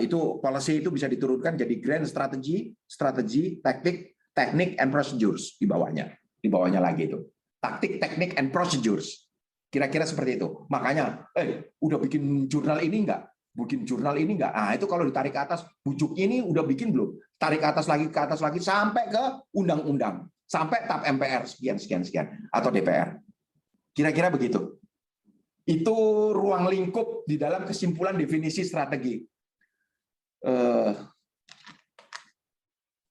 Speaker 1: Itu policy itu bisa diturunkan jadi grand strategy, strategi, taktik, teknik, and procedures di bawahnya. Di bawahnya lagi itu. Taktik, teknik, and procedures. Kira-kira seperti itu. Makanya, udah bikin jurnal ini enggak? Bikin jurnal ini enggak? Ah, itu kalau ditarik ke atas, bujuk ini udah bikin belum? Tarik ke atas lagi, sampai ke undang-undang. Sampai TAP MPR, sekian. Atau DPR. Kira-kira begitu. Itu ruang lingkup di dalam kesimpulan definisi strategi.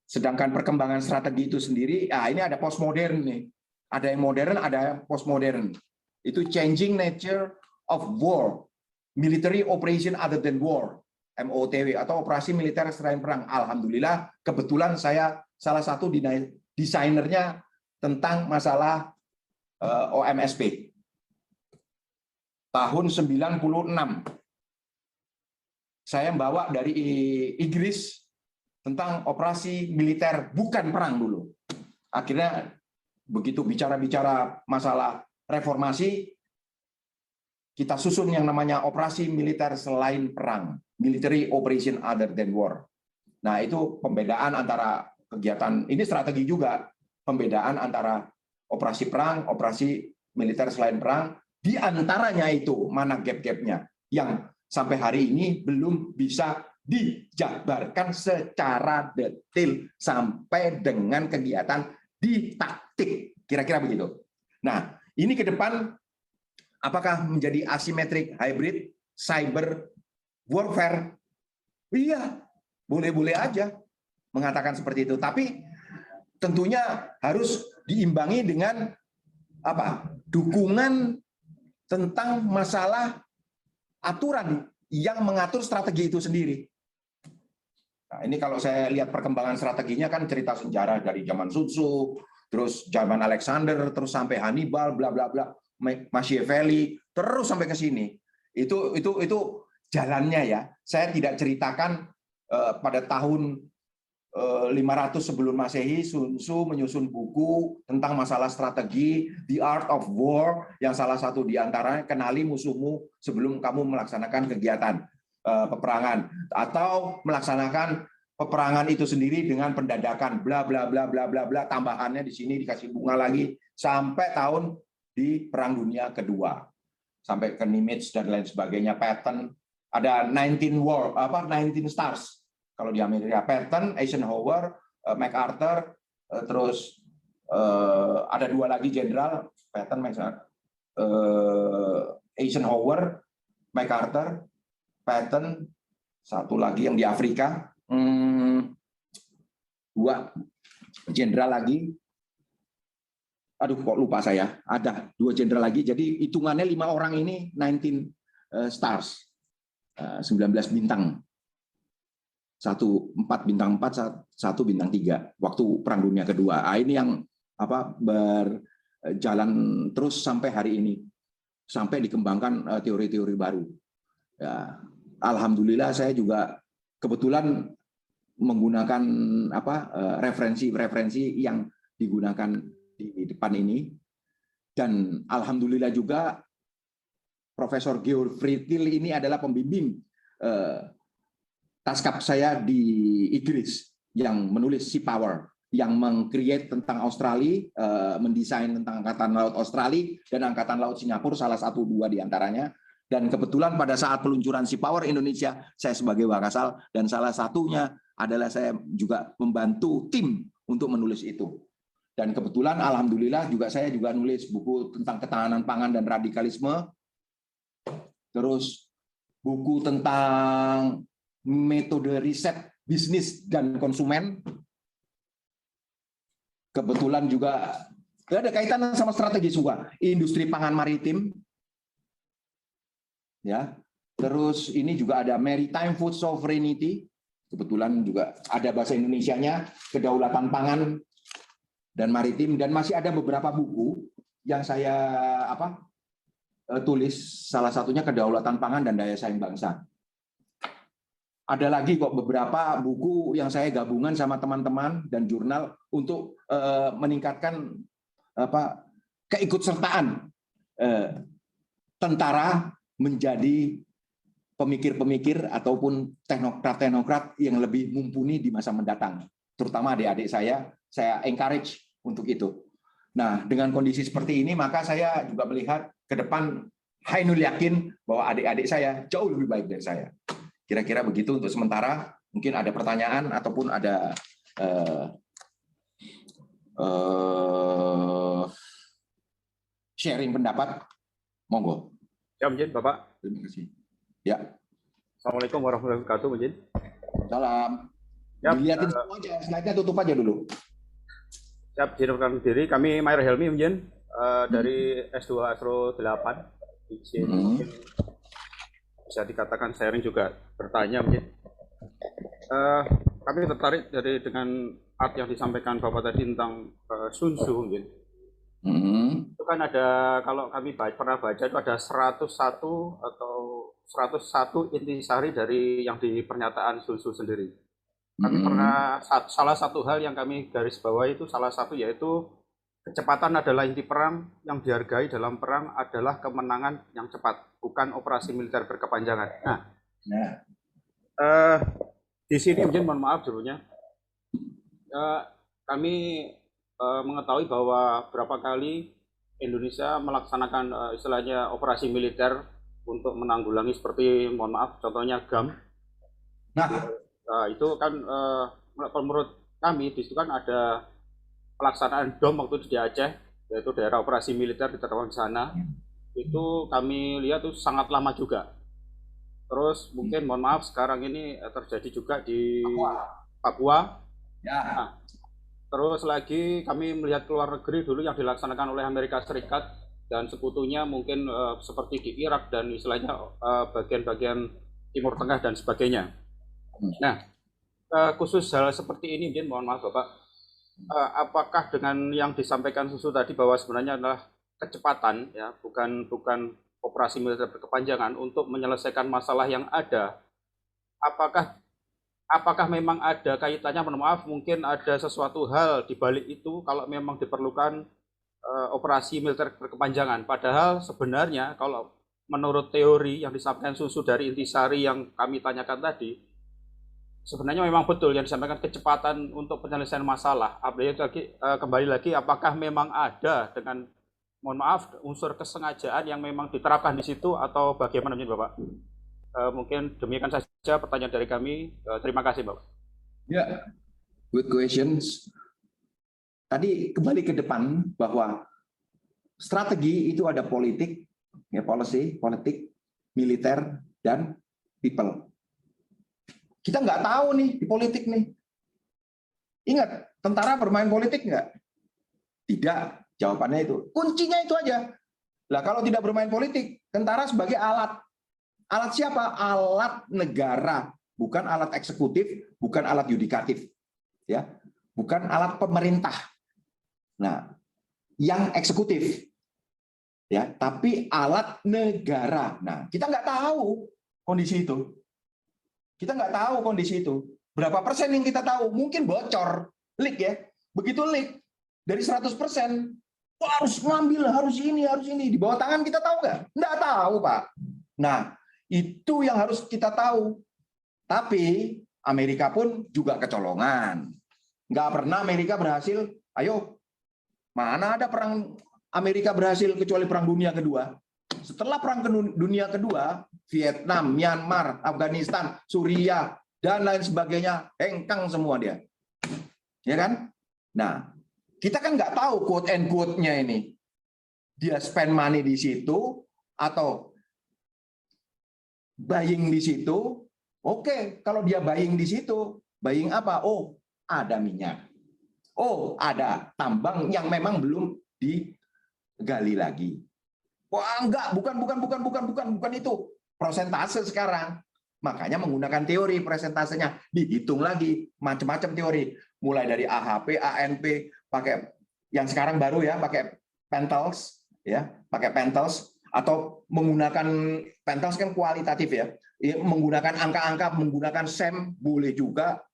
Speaker 1: Sedangkan perkembangan strategi itu sendiri, ini ada postmodern nih. Ada yang modern, ada yang postmodern. Itu changing nature of war, military operation other than war, MOTW, atau operasi militer selain perang. Alhamdulillah, kebetulan saya salah satu desainernya tentang masalah OMSP. Tahun 96. Saya bawa dari Inggris tentang operasi militer bukan perang dulu. Akhirnya begitu bicara masalah reformasi, kita susun yang namanya operasi militer selain perang, military operation other than war. Nah, itu pembedaan antara kegiatan, ini strategi juga, pembedaan antara operasi perang, operasi militer selain perang, di antaranya itu mana gap-gapnya yang sampai hari ini belum bisa dijabarkan secara detail sampai dengan kegiatan di taktik. Kira-kira begitu. Nah, ini ke depan apakah menjadi asymmetric hybrid cyber warfare? Iya, boleh-boleh aja mengatakan seperti itu. Tapi tentunya harus diimbangi dengan apa? Dukungan tentang masalah aturan yang mengatur strategi itu sendiri. Nah, ini kalau saya lihat perkembangan strateginya kan cerita sejarah dari zaman Sun Tzu, terus zaman Alexander, terus sampai Hannibal, bla bla bla, Machiavelli, terus sampai ke sini. Itu jalannya ya. Saya tidak ceritakan pada tahun 500 sebelum Masehi, Sun Tzu menyusun buku tentang masalah strategi, The Art of War, yang salah satu di antaranya kenali musuhmu sebelum kamu melaksanakan kegiatan peperangan, atau melaksanakan peperangan itu sendiri dengan pendadakan, bla bla bla bla bla bla, tambahannya di sini dikasih bunga lagi sampai tahun di Perang Dunia Kedua, sampai ke Nimitz dan lain sebagainya. Patton ada 19 stars. Kalau di Amerika, Patton, Eisenhower, MacArthur, terus ada dua lagi jenderal, Patton, Eisenhower, MacArthur, Patton, satu lagi yang di Afrika, dua jenderal lagi. Aduh, kok lupa saya. Ada dua jenderal lagi. Jadi hitungannya 5 orang ini 19 stars, 19 bintang. 4 bintang 4, 1 bintang 3 waktu Perang Dunia Kedua. Ini yang berjalan terus sampai hari ini, sampai dikembangkan teori-teori baru. Ya, alhamdulillah saya juga kebetulan menggunakan referensi yang digunakan di depan ini, dan alhamdulillah juga Profesor Georg Friedel ini adalah pembimbing taskap saya di Inggris yang menulis Sea Power, yang meng-create tentang Australia, mendesain tentang Angkatan Laut Australia dan Angkatan Laut Singapura, salah satu 2 di antaranya. Dan kebetulan pada saat peluncuran Sea Power Indonesia, saya sebagai Wakasal, dan salah satunya adalah saya juga membantu tim untuk menulis itu. Dan kebetulan alhamdulillah saya juga nulis buku tentang ketahanan pangan dan radikalisme. Terus buku tentang metode riset bisnis dan konsumen. Kebetulan juga ada kaitan sama strategi juga, industri pangan maritim. Ya. Terus ini juga ada maritime food sovereignty. Kebetulan juga ada bahasa Indonesianya, kedaulatan pangan dan maritim, dan masih ada beberapa buku yang saya tulis, salah satunya kedaulatan pangan dan daya saing bangsa. Ada lagi kok beberapa buku yang saya gabungan sama teman-teman dan jurnal untuk meningkatkan keikutsertaan tentara menjadi pemikir-pemikir ataupun teknokrat-teknokrat yang lebih mumpuni di masa mendatang. Terutama adik-adik saya encourage untuk itu. Nah, dengan kondisi seperti ini, maka saya juga melihat ke depan, Hainul yakin bahwa adik-adik saya jauh lebih baik dari saya. Kira-kira begitu untuk sementara. Mungkin ada pertanyaan ataupun ada sharing pendapat. Monggo.
Speaker 2: Ya, Mjin, Bapak.
Speaker 1: Terima kasih. Ya.
Speaker 2: Assalamualaikum warahmatullahi wabarakatuh, Mjin.
Speaker 1: Salam.
Speaker 2: Ya,
Speaker 1: dilihatin semua aja, slide-nya tutup aja dulu.
Speaker 2: Siap, izin diri. Kami Mayer Helmi, Mjin, dari S2 Astro 8. Izin mungkin bisa dikatakan sharing juga bertanya, Mjin. Kami tertarik dengan art yang disampaikan Bapak tadi tentang Sun Tzu, Mjin. Itu kan ada, kalau kami pernah baca itu ada 101 atau 101 intisari dari yang di pernyataan Sun Tzu sendiri. Kami pernah, salah satu hal yang kami garis bawahi itu salah satu yaitu kecepatan adalah inti perang, yang dihargai dalam perang adalah kemenangan yang cepat, bukan operasi militer berkepanjangan. Nah, di sini mungkin mohon maaf dulunya, kami mengetahui bahwa berapa kali Indonesia melaksanakan istilahnya operasi militer untuk menanggulangi seperti, mohon maaf, contohnya GAM. Itu kan menurut kami di situ kan ada pelaksanaan DOM waktu itu di Aceh, yaitu daerah operasi militer diterapkan di sana. Itu kami lihat itu sangat lama juga. Terus mungkin mohon maaf sekarang ini terjadi juga di Papua.
Speaker 1: Ya.
Speaker 2: Nah, terus lagi kami melihat keluar negeri dulu yang dilaksanakan oleh Amerika Serikat dan sekutunya mungkin seperti di Irak dan istilahnya bagian-bagian Timur Tengah dan sebagainya. Nah, khusus hal seperti ini, mohon maaf Bapak, apakah dengan yang disampaikan Susu tadi bahwa sebenarnya adalah kecepatan, ya, bukan operasi militer berkepanjangan untuk menyelesaikan masalah yang ada, apakah memang ada kaitannya, mohon maaf, mungkin ada sesuatu hal di balik itu kalau memang diperlukan operasi militer berkepanjangan, padahal sebenarnya kalau menurut teori yang disampaikan Susu dari intisari yang kami tanyakan tadi, sebenarnya memang betul yang disampaikan kecepatan untuk penyelesaian masalah. Kembali lagi, apakah memang ada dengan, mohon maaf, unsur kesengajaan yang memang diterapkan di situ atau bagaimana, Bapak? Mungkin demikian saja pertanyaan dari kami. Terima kasih, Bapak.
Speaker 1: Ya, good questions. Tadi kembali ke depan bahwa strategi itu ada politik, ya, policy, politik, militer, dan people. Kita nggak tahu nih di politik nih. Ingat, tentara bermain politik nggak? Tidak, jawabannya itu. Kuncinya itu aja. Lah kalau tidak bermain politik, tentara sebagai alat. Alat siapa? Alat negara, bukan alat eksekutif, bukan alat yudikatif. Ya, bukan alat pemerintah. Nah, yang eksekutif. Ya, tapi alat negara. Nah, kita nggak tahu kondisi itu. Kita nggak tahu kondisi itu. Berapa persen yang kita tahu? Mungkin bocor, leak ya. Begitu leak, dari 100%, harus ngambil, harus ini. Di bawah tangan kita tahu nggak? Nggak tahu, Pak. Nah, itu yang harus kita tahu. Tapi Amerika pun juga kecolongan. Nggak pernah Amerika berhasil, ayo, mana ada perang Amerika berhasil kecuali Perang Dunia Kedua. Setelah Perang Dunia Kedua, Vietnam, Myanmar, Afghanistan, Suriah, dan lain sebagainya, hengkang semua dia. Ya kan? Nah, Kita kan nggak tahu quote and quote-nya ini. Dia spend money di situ atau buying di situ. Oke, kalau dia buying di situ, buying apa? Oh, ada minyak. Oh, ada tambang yang memang belum digali lagi. Wah, enggak, bukan itu. Persentase sekarang. Makanya menggunakan teori persentasenya, dihitung lagi macam-macam teori, mulai dari AHP, ANP, pakai yang sekarang baru ya, pakai Pentels ya, pakai Pentels atau menggunakan Pentels kan kualitatif ya. Menggunakan angka-angka, menggunakan SEM boleh juga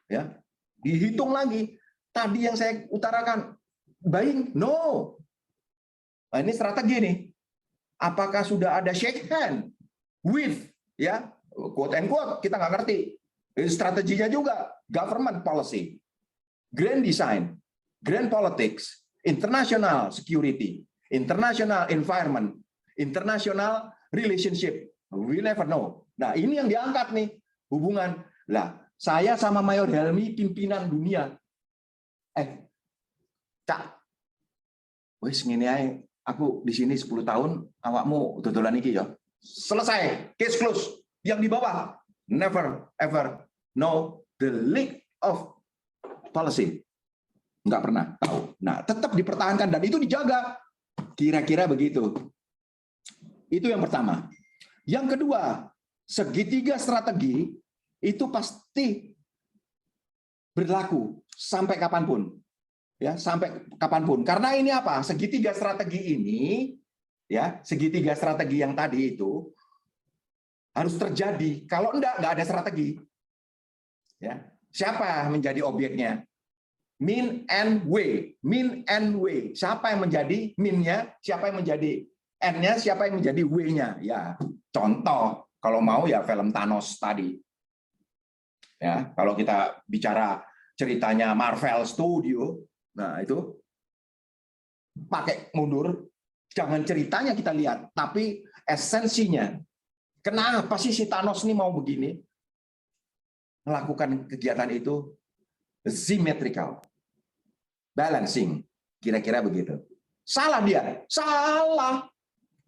Speaker 1: ya. Dihitung lagi. Tadi yang saya utarakan, buying no. Nah, ini strategi nih. Apakah sudah ada shake hand with ya, quote and quote, kita nggak ngerti. Strateginya juga government policy, grand design, grand politics, international security, international environment, international relationship. We never know. Nah, ini yang diangkat nih, hubungan. Lah, saya sama Mayor Helmi pimpinan dunia. Cak, wis ngene ae, aku di sini 10 tahun, awakmu dodolan iki ya. Selesai, case close. Yang di bawah, never ever know the leak of policy. Nggak pernah tahu. Nah, tetap dipertahankan dan itu dijaga. Kira-kira begitu. Itu yang pertama. Yang kedua, segitiga strategi itu pasti berlaku sampai kapanpun. Ya, sampai kapanpun. Karena ini apa? Segitiga strategi ini, ya, segitiga strategi yang tadi itu harus terjadi. Kalau enggak ada strategi. Ya. Siapa menjadi objeknya? Mean and way. Mean and way. Siapa yang menjadi mean-nya? Siapa yang menjadi N-nya? Siapa yang menjadi way-nya? Ya, contoh. Kalau mau ya film Thanos tadi. Ya, kalau kita bicara ceritanya Marvel Studio, nah itu pakai mundur. Jangan ceritanya kita lihat, tapi esensinya. Kenapa sih si Thanos ini mau begini? Melakukan kegiatan itu symmetrical. Balancing. Kira-kira begitu. Salah dia. Salah.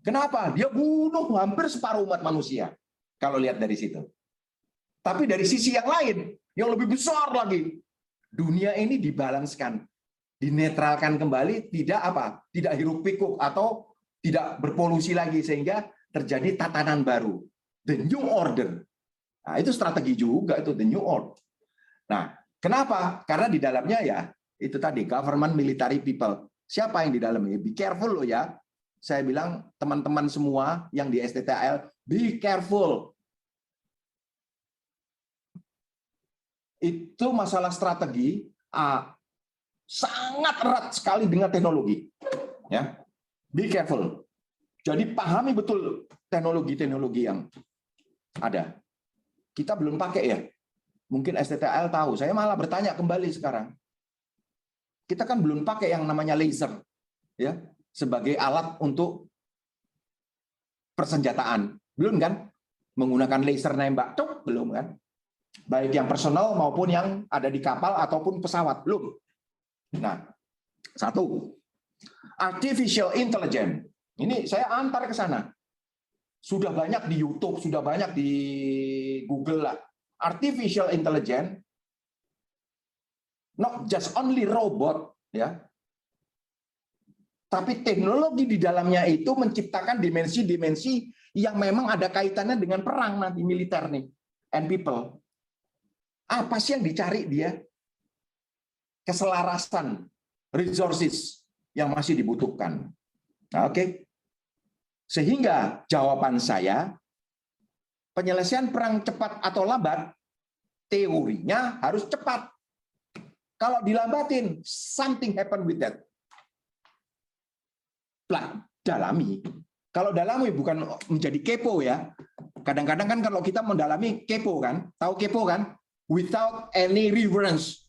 Speaker 1: Kenapa? Dia bunuh hampir separuh umat manusia. Kalau lihat dari situ. Tapi dari sisi yang lain, yang lebih besar lagi. Dunia ini dibalanskan. Dinetralkan kembali, tidak apa? Tidak hiruk pikuk atau tidak berpolusi lagi sehingga terjadi tatanan baru, the new order. Nah, itu strategi juga itu the new order. Nah, kenapa? Karena di dalamnya ya itu tadi government, military, people. Siapa yang di dalamnya? Be careful loh ya. Saya bilang teman-teman semua yang di STTL, be careful. Itu masalah strategi sangat erat sekali dengan teknologi. Ya, be careful. Jadi pahami betul teknologi-teknologi yang ada. Kita belum pakai ya. Mungkin STTL tahu. Saya malah bertanya kembali sekarang. Kita kan belum pakai yang namanya laser ya sebagai alat untuk persenjataan. Belum kan? Menggunakan laser nembak tuh belum kan? Baik yang personal maupun yang ada di kapal ataupun pesawat belum. Nah, satu. Artificial intelligence. Ini saya antar ke sana. Sudah banyak di YouTube, sudah banyak di Google lah. Artificial intelligence, not just only robot, ya. Tapi teknologi di dalamnya itu menciptakan dimensi-dimensi yang memang ada kaitannya dengan perang nanti militer nih, and people. Apa sih yang dicari dia? Keselarasan, resources yang masih dibutuhkan. Nah, oke. Sehingga jawaban saya, penyelesaian perang cepat atau lambat, teorinya harus cepat. Kalau dilambatin, something happen with that. Dalami. Kalau dalami bukan menjadi kepo ya. Kadang-kadang kan kalau kita mendalami kepo kan, tahu kepo kan? Without any reverence.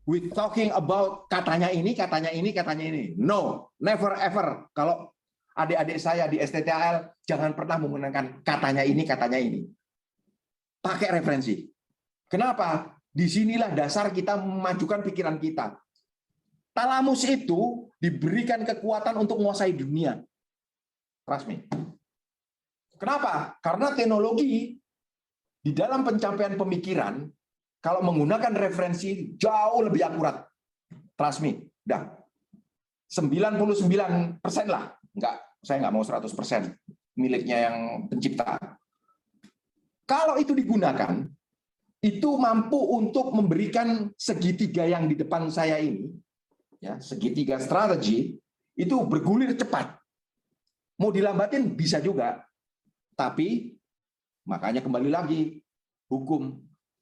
Speaker 1: We talking about katanya ini, katanya ini, katanya ini. No, never ever. Kalau adik-adik saya di STTL jangan pernah menggunakan katanya ini, katanya ini. Pakai referensi. Kenapa? Disinilah dasar kita memajukan pikiran kita. Talamus itu diberikan kekuatan untuk menguasai dunia. Trust me. Kenapa? Karena teknologi di dalam pencapaian pemikiran, kalau menggunakan referensi jauh lebih akurat. Trust me. Udah. 99% lah. Enggak, saya nggak mau 100% miliknya yang pencipta. Kalau itu digunakan, itu mampu untuk memberikan segitiga yang di depan saya ini, ya, segitiga strategi, itu bergulir cepat. Mau dilambatin bisa juga, tapi makanya kembali lagi hukum.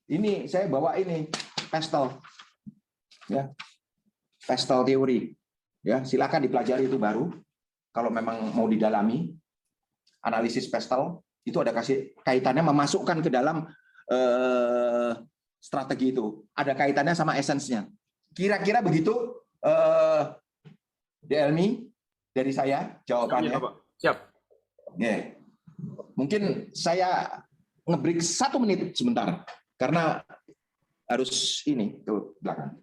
Speaker 1: Ini saya bawa ini Pestel, ya, Pestel teori, ya, silakan dipelajari itu baru. Kalau memang mau didalami analisis Pestel, itu ada kasih kaitannya memasukkan ke dalam strategi itu. Ada kaitannya sama esensnya. Kira-kira begitu. Delmi dari saya jawabannya.
Speaker 2: Siap.
Speaker 1: Yeah. Mungkin saya nge-break 1 menit sebentar karena harus ini tuh belakang.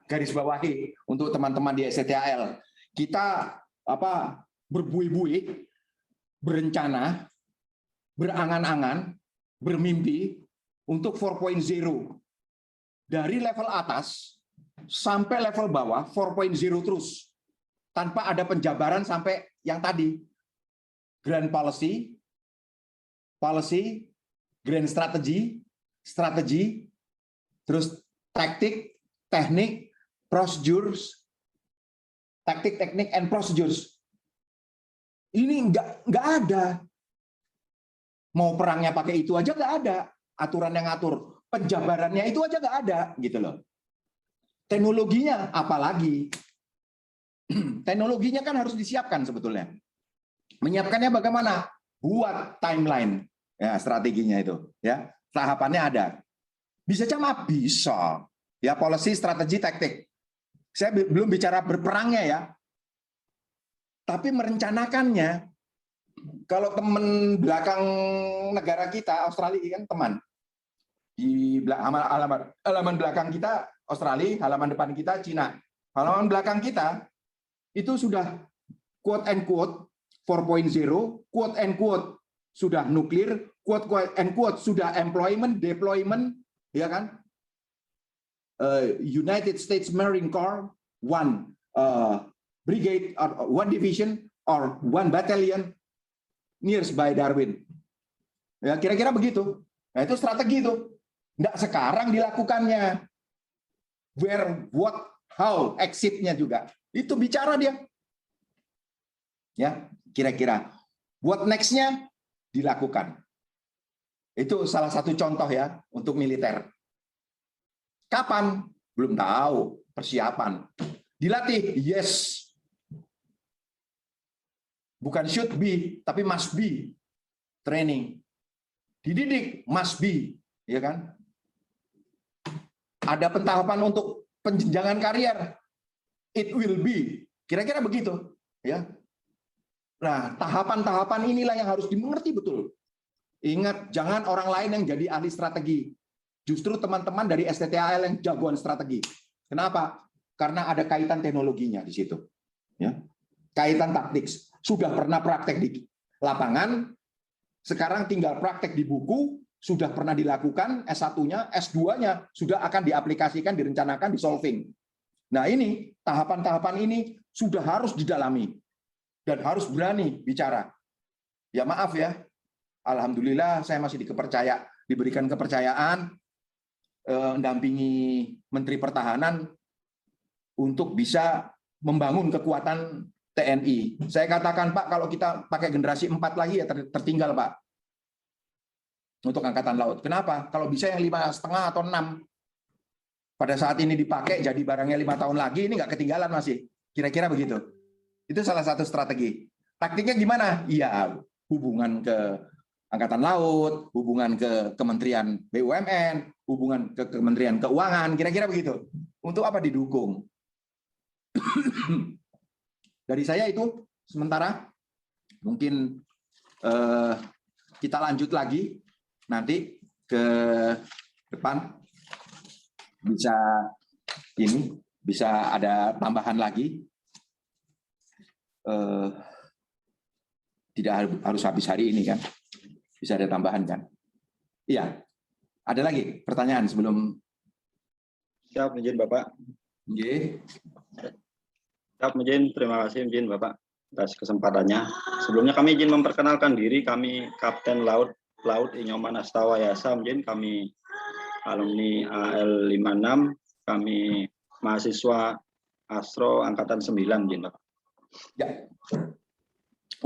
Speaker 1: Garis bawahi untuk teman-teman di STTAL, kita berbuih-buih, berencana, berangan-angan, bermimpi untuk 4.0 dari level atas sampai level bawah 4.0 terus tanpa ada penjabaran sampai yang tadi grand policy, grand strategi, terus taktik, teknik, procedures, taktik, teknik, and procedures. Ini nggak ada. Mau perangnya pakai itu aja nggak ada. Aturan yang ngatur. Penjabarannya itu aja nggak ada. Gitu loh. Teknologinya apalagi. Teknologinya kan harus disiapkan sebetulnya. Menyiapkannya bagaimana? Buat timeline. Ya, strateginya itu. Ya, tahapannya ada. Bisa cama? Bisa. Ya, policy, strategi, taktik. Saya belum bicara berperangnya ya. Tapi merencanakannya, kalau teman belakang negara kita, Australia kan teman. Di halaman belakang kita, Australia, halaman depan kita, Cina. Halaman belakang kita, itu sudah quote and quote 4.0, quote and quote sudah nuklir, quote and quote sudah employment, deployment, ya kan? United States Marine Corps, one brigade or one division or one battalion nearby Darwin. Ya, kira-kira begitu. Nah, itu strategi itu. Nggak sekarang dilakukannya. Where, what, how, exit-nya juga. Itu bicara dia. Ya, kira-kira. What next-nya dilakukan. Itu salah satu contoh ya untuk militer. Kapan? Belum tahu. Persiapan. Dilatih? Yes. Bukan should be, tapi must be. Training. Dididik? Must be. Ya kan? Ada pentahapan untuk penjenjangan karier. It will be. Kira-kira begitu. Ya. Nah, tahapan-tahapan inilah yang harus dimengerti betul. Ingat, jangan orang lain yang jadi ahli strategi. Justru teman-teman dari STTAL yang jagoan strategi. Kenapa? Karena ada kaitan teknologinya di situ. Ya. Kaitan taktik. Sudah pernah praktek di lapangan, sekarang tinggal praktek di buku, sudah pernah dilakukan, S1-nya, S2-nya, sudah akan diaplikasikan, direncanakan, disolving. Nah ini, tahapan-tahapan ini sudah harus didalami. Dan harus berani bicara. Ya maaf ya, alhamdulillah saya masih diberikan kepercayaan, mendampingi Menteri Pertahanan untuk bisa membangun kekuatan TNI. Saya katakan, Pak, kalau kita pakai generasi 4 lagi ya tertinggal, Pak. Untuk Angkatan Laut. Kenapa? Kalau bisa yang 5,5 atau 6. Pada saat ini dipakai jadi barangnya 5 tahun lagi, ini nggak ketinggalan masih. Kira-kira begitu. Itu salah satu strategi. Taktiknya gimana? Iya, hubungan ke Angkatan Laut, hubungan ke Kementerian BUMN, hubungan ke Kementerian Keuangan, kira-kira begitu. Untuk apa didukung? Dari saya itu sementara. Mungkin kita lanjut lagi nanti ke depan, bisa ada tambahan lagi. Tidak harus habis hari ini kan, bisa ada tambahan kan? Iya, ada lagi pertanyaan sebelum.
Speaker 3: Siap, izin Bapak.
Speaker 1: Oke.
Speaker 3: Siap, izin. Terima kasih izin Bapak atas kesempatannya. Sebelumnya kami izin memperkenalkan diri, kami Kapten Laut Inyoman Astawa Yasa, izin kami alumni AL56, kami mahasiswa Astro Angkatan 9, izin Bapak.
Speaker 1: Ya.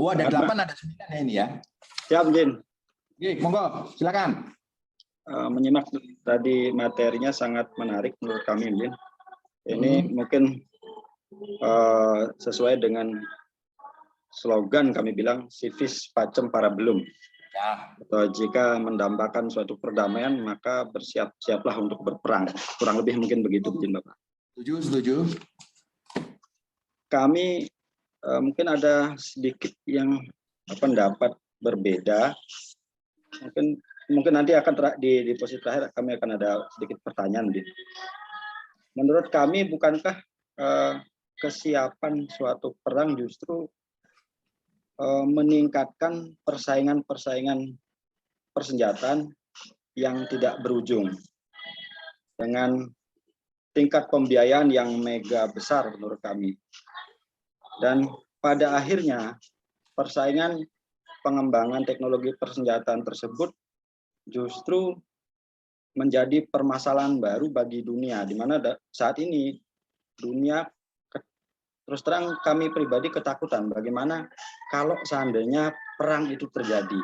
Speaker 1: Oh, ada 8, ada 9 ya ini ya.
Speaker 3: Siap, izin.
Speaker 1: Oke, monggo, silakan.
Speaker 3: Menyimak tadi materinya sangat menarik menurut kami, izin. Ini mungkin sesuai dengan slogan kami bilang civis pacem para belum.
Speaker 1: Ya.
Speaker 3: Atau jika mendambakan suatu perdamaian maka bersiap-siaplah untuk berperang. Kurang lebih mungkin begitu, izin Bapak.
Speaker 1: Setuju.
Speaker 3: Kami mungkin ada sedikit yang pendapat berbeda. Mungkin nanti akan di posisi terakhir kami akan ada sedikit pertanyaan. Menurut kami, bukankah kesiapan suatu perang justru meningkatkan persaingan persenjataan yang tidak berujung dengan tingkat pembiayaan yang mega besar menurut kami. Dan pada akhirnya persaingan pengembangan teknologi persenjataan tersebut justru menjadi permasalahan baru bagi dunia, di mana saat ini dunia, terus terang kami pribadi ketakutan bagaimana kalau seandainya perang itu terjadi.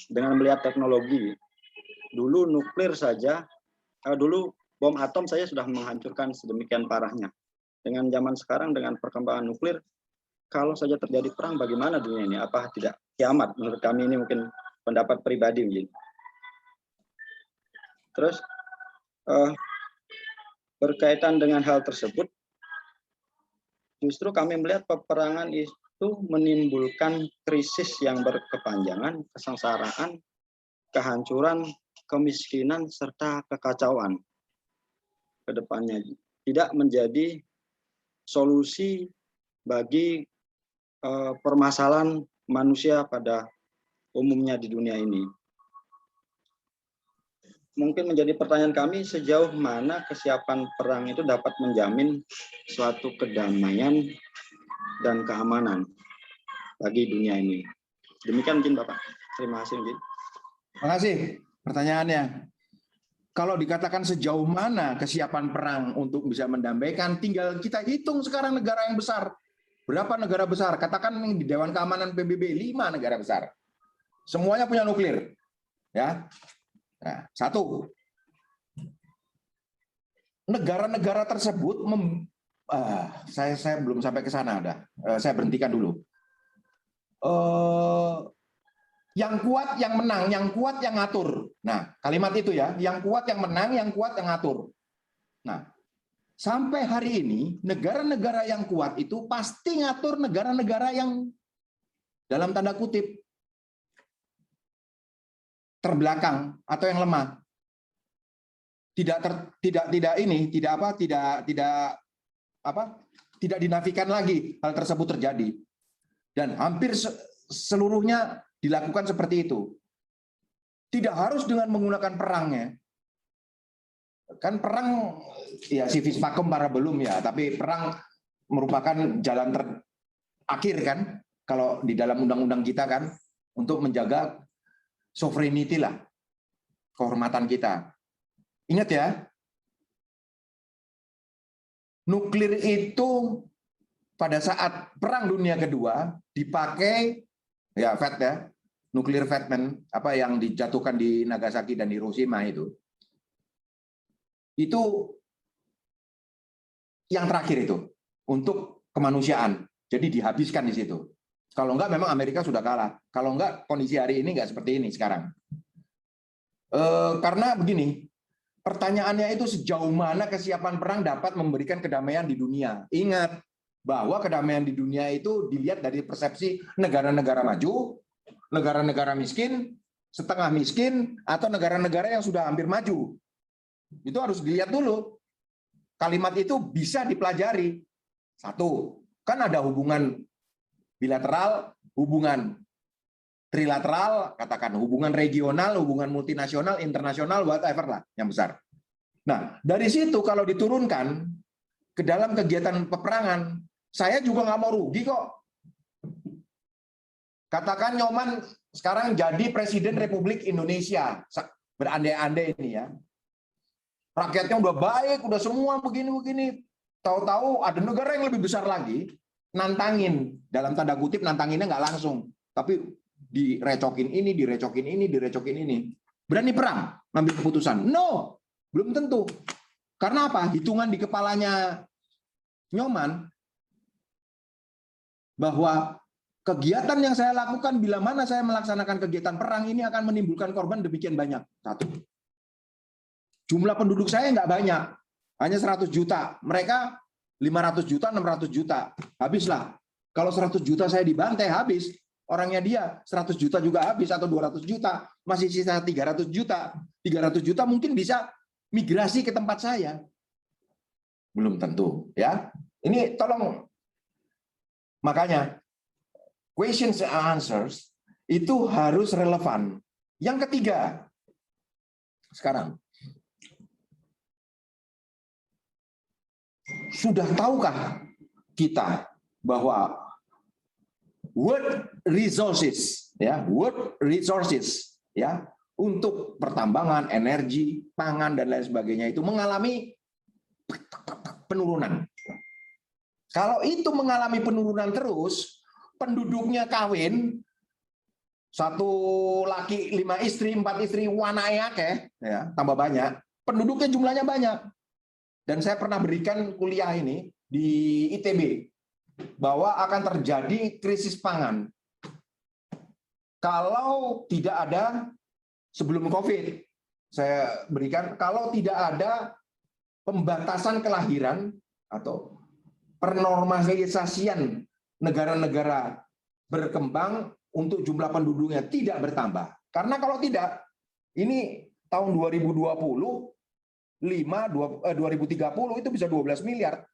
Speaker 3: Dengan melihat teknologi, dulu nuklir saja, dulu bom atom saya sudah menghancurkan sedemikian parahnya. Dengan zaman sekarang, dengan perkembangan nuklir, kalau saja terjadi perang, bagaimana dunia ini? Apa tidak kiamat? Menurut kami ini mungkin pendapat pribadi mungkin. Terus berkaitan dengan hal tersebut, justru kami melihat peperangan itu menimbulkan krisis yang berkepanjangan, kesengsaraan, kehancuran, kemiskinan, serta kekacauan ke depannya. Tidak menjadi solusi bagi permasalahan manusia pada umumnya di dunia ini. Mungkin menjadi pertanyaan kami, sejauh mana kesiapan perang itu dapat menjamin suatu kedamaian dan keamanan bagi dunia ini. Demikian izin Bapak. Terima kasih izin.
Speaker 1: Terima kasih pertanyaannya. Kalau dikatakan sejauh mana kesiapan perang untuk bisa mendamaikan, tinggal kita hitung sekarang negara yang besar. Berapa negara besar? Katakan di Dewan Keamanan PBB 5 negara besar. Semuanya punya nuklir. Ya. Nah, satu. Negara-negara tersebut saya belum sampai ke sana, saya berhentikan dulu. Yang kuat yang menang, yang kuat yang ngatur. Nah, kalimat itu ya, yang kuat yang menang, yang kuat yang ngatur. Nah, sampai hari ini negara-negara yang kuat itu pasti ngatur negara-negara yang dalam tanda kutip terbelakang atau yang lemah. Tidak dinafikan lagi hal tersebut terjadi. Dan hampir seluruhnya dilakukan seperti itu. Tidak harus dengan menggunakan perangnya. Kan perang ya civis pacem para belum ya, tapi perang merupakan jalan terakhir kan kalau di dalam undang-undang kita kan untuk menjaga sovereignty lah, kehormatan kita. Ingat ya, nuklir itu pada saat Perang Dunia Kedua dipakai ya FAT ya, nuklir fatman apa yang dijatuhkan di Nagasaki dan Hiroshima itu yang terakhir itu untuk kemanusiaan. Jadi dihabiskan di situ. Kalau enggak memang Amerika sudah kalah. Kalau enggak kondisi hari ini enggak seperti ini sekarang. Karena begini, pertanyaannya itu sejauh mana kesiapan perang dapat memberikan kedamaian di dunia. Ingat bahwa kedamaian di dunia itu dilihat dari persepsi negara-negara maju, negara-negara miskin, setengah miskin, atau negara-negara yang sudah hampir maju. Itu harus dilihat dulu. Kalimat itu bisa dipelajari. Satu, kan ada hubungan bilateral, hubungan trilateral, katakan hubungan regional, hubungan multinasional, internasional, whatever lah yang besar. Nah, dari situ kalau diturunkan ke dalam kegiatan peperangan, saya juga nggak mau rugi kok. Katakan Nyoman sekarang jadi Presiden Republik Indonesia, berandai-andai ini ya. Rakyatnya udah baik, udah semua begini-begini. Tahu-tahu ada negara yang lebih besar lagi, nantangin, dalam tanda kutip nantanginnya nggak langsung, tapi direcokin ini, direcokin ini, direcokin ini. Berani perang, ngambil keputusan? No, belum tentu. Karena apa? Hitungan di kepalanya Nyoman bahwa kegiatan yang saya lakukan bila mana saya melaksanakan kegiatan perang ini akan menimbulkan korban demikian banyak. Satu. Jumlah penduduk saya nggak banyak, hanya 100 juta. Mereka 500 juta, 600 juta. Habislah. Kalau 100 juta saya dibantai, habis. Orangnya dia 100 juta juga habis, atau 200 juta. Masih sisa 300 juta. 300 juta mungkin bisa migrasi ke tempat saya. Belum tentu. Ya. Ini tolong. Makanya, questions and answers itu harus relevan. Yang ketiga, sekarang, sudah tahukah kita bahwa world resources ya untuk pertambangan, energi, pangan dan lain sebagainya itu mengalami penurunan. Kalau itu mengalami penurunan terus, penduduknya kawin 1 laki 5 istri, 4 istri, wanae akeh ya, tambah banyak, penduduknya jumlahnya banyak. Dan saya pernah berikan kuliah ini di ITB bahwa akan terjadi krisis pangan kalau tidak ada, sebelum COVID saya berikan, kalau tidak ada pembatasan kelahiran atau pernormalisasian negara-negara berkembang untuk jumlah penduduknya tidak bertambah. Karena kalau tidak, ini tahun 2030 2030 itu bisa 12 miliar.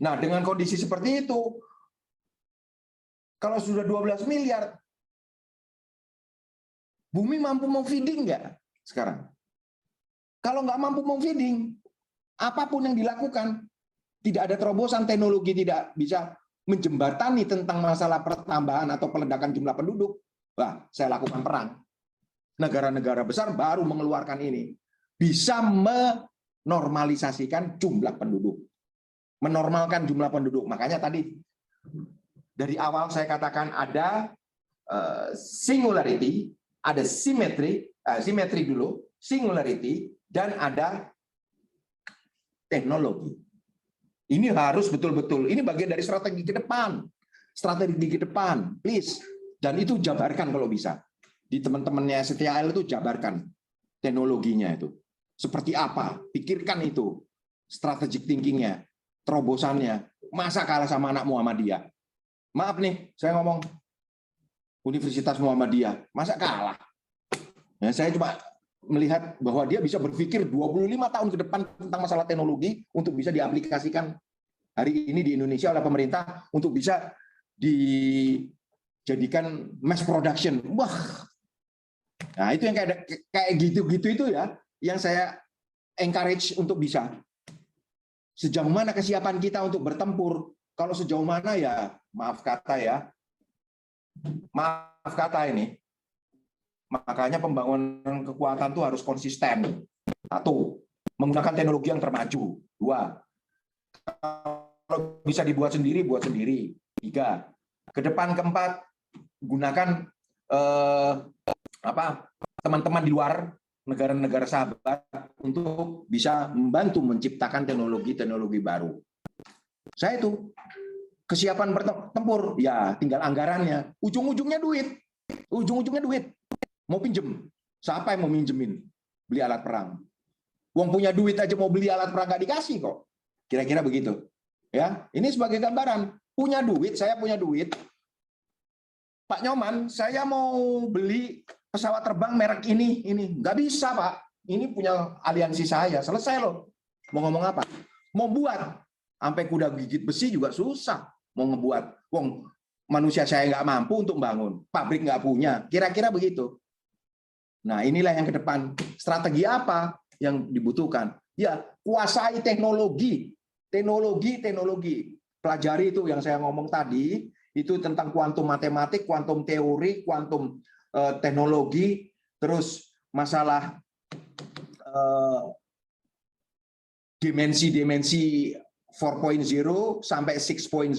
Speaker 1: Nah, dengan kondisi seperti itu, kalau sudah 12 miliar, bumi mampu memfeeding nggak sekarang? Kalau nggak mampu memfeeding, apapun yang dilakukan, tidak ada terobosan teknologi, tidak bisa menjembatani tentang masalah pertambahan atau peledakan jumlah penduduk. Wah, saya lakukan perang. Negara-negara besar baru mengeluarkan ini. Bisa menormalisasikan jumlah penduduk. Menormalkan jumlah penduduk. Makanya tadi dari awal saya katakan ada singularity, ada simetri dulu, singularity, dan ada teknologi. Ini harus betul-betul, ini bagian dari strategi ke depan. Strategi ke depan, please. Dan itu jabarkan kalau bisa. Di teman-temannya STAL itu jabarkan teknologinya itu. Seperti apa? Pikirkan itu. Strategic thinking-nya, terobosannya. Masa kalah sama anak Muhammadiyah? Maaf nih, saya ngomong Universitas Muhammadiyah. Masa kalah? Ya, saya cuma melihat bahwa dia bisa berpikir 25 tahun ke depan tentang masalah teknologi untuk bisa diaplikasikan hari ini di Indonesia oleh pemerintah untuk bisa dijadikan mass production. Wah. Nah, itu yang kayak gitu-gitu itu ya, yang saya encourage untuk bisa. Sejauh mana kesiapan kita untuk bertempur? Kalau sejauh mana ya, maaf kata ini. Makanya pembangunan kekuatan itu harus konsisten. 1, menggunakan teknologi yang termaju. 2, bisa dibuat sendiri, buat sendiri. 3. Ke depan, keempat, gunakan teman-teman di luar, negara-negara sahabat untuk bisa membantu menciptakan teknologi-teknologi baru. Saya itu kesiapan bertempur, ya tinggal anggarannya. Ujung-ujungnya duit. Ujung-ujungnya duit. Mau pinjem. Siapa yang mau minjemin? Beli alat perang. Wong punya duit aja mau beli alat perang nggak dikasih kok. Kira-kira begitu. Ya, ini sebagai gambaran. Punya duit, saya punya duit. Pak Nyoman, saya mau beli pesawat terbang merek ini. Nggak bisa, Pak. Ini punya aliansi saya. Selesai loh. Mau ngomong apa? Mau buat. Sampai kuda gigit besi juga susah. Mau ngebuat. Wong, manusia saya nggak mampu untuk bangun. Pabrik nggak punya. Kira-kira begitu. Nah, inilah yang ke depan. Strategi apa yang dibutuhkan? Ya, kuasai teknologi. Teknologi. Pelajari itu yang saya ngomong tadi. Itu tentang kuantum matematik, kuantum teori, kuantum teknologi, terus masalah dimensi 4.0 sampai 6.0,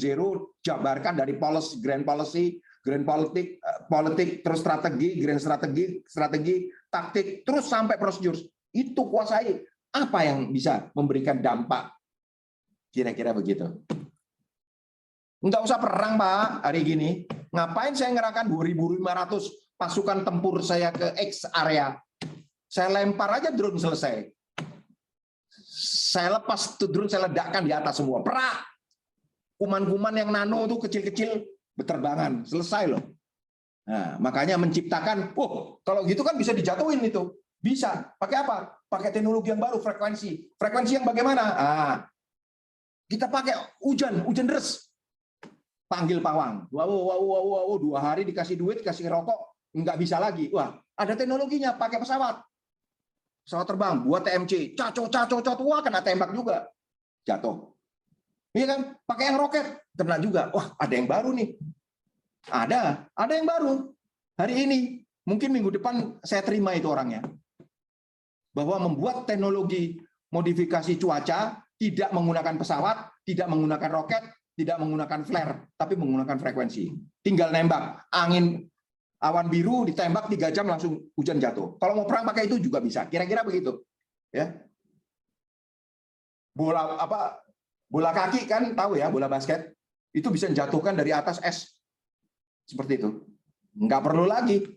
Speaker 1: jabarkan dari grand policy, politik, terus grand strategi, taktik, terus sampai prosedur. Itu kuasai. Apa yang bisa memberikan dampak? Kira-kira begitu. Nggak usah perang, Pak, hari gini. Ngapain saya ngerahkan 2.500 pasukan tempur saya ke X area? Saya lempar aja drone, selesai. Saya lepas tuh drone, saya ledakkan di atas semua. Perak! Kuman-kuman yang nano itu kecil-kecil berterbangan. Selesai loh. Nah, makanya menciptakan, kalau gitu kan bisa dijatuhin itu. Bisa. Pakai apa? Pakai teknologi yang baru, frekuensi. Frekuensi yang bagaimana? Kita pakai hujan deras. Panggil pawang, wow, 2 hari dikasih duit, kasih rokok, nggak bisa lagi. Wah, ada teknologinya, pakai pesawat terbang, buat TMC, cacot, wah kena tembak juga, jatuh. Iya kan? Pakai yang roket, kena juga. Wah, ada yang baru nih. Ada yang baru. Hari ini, mungkin minggu depan saya terima itu orangnya. Bahwa membuat teknologi modifikasi cuaca tidak menggunakan pesawat, tidak menggunakan roket, tidak menggunakan flare, tapi menggunakan frekuensi. Tinggal nembak, angin awan biru ditembak 3 jam langsung hujan jatuh. Kalau mau perang pakai itu juga bisa. Kira-kira begitu. Ya. Bola kaki kan tahu ya, bola basket itu bisa menjatuhkan dari atas es. Seperti itu. Nggak perlu lagi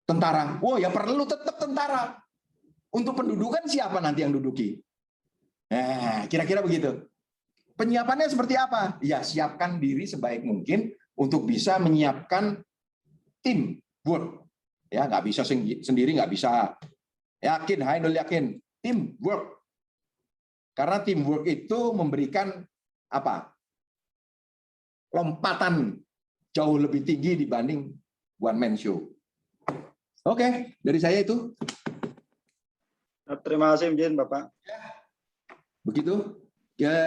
Speaker 1: tentara. Ya perlu tetap tentara. Untuk pendudukan siapa nanti yang duduki? Kira-kira begitu. Penyiapannya seperti apa? Ya, siapkan diri sebaik mungkin untuk bisa menyiapkan tim work. Ya, nggak bisa sendiri, nggak bisa. Yakin, Hainul yakin. Tim work. Karena tim work itu memberikan apa? Lompatan jauh lebih tinggi dibanding one man show. Oke, dari saya itu.
Speaker 3: Terima kasih, Mjin, Bapak.
Speaker 1: Begitu. Ya,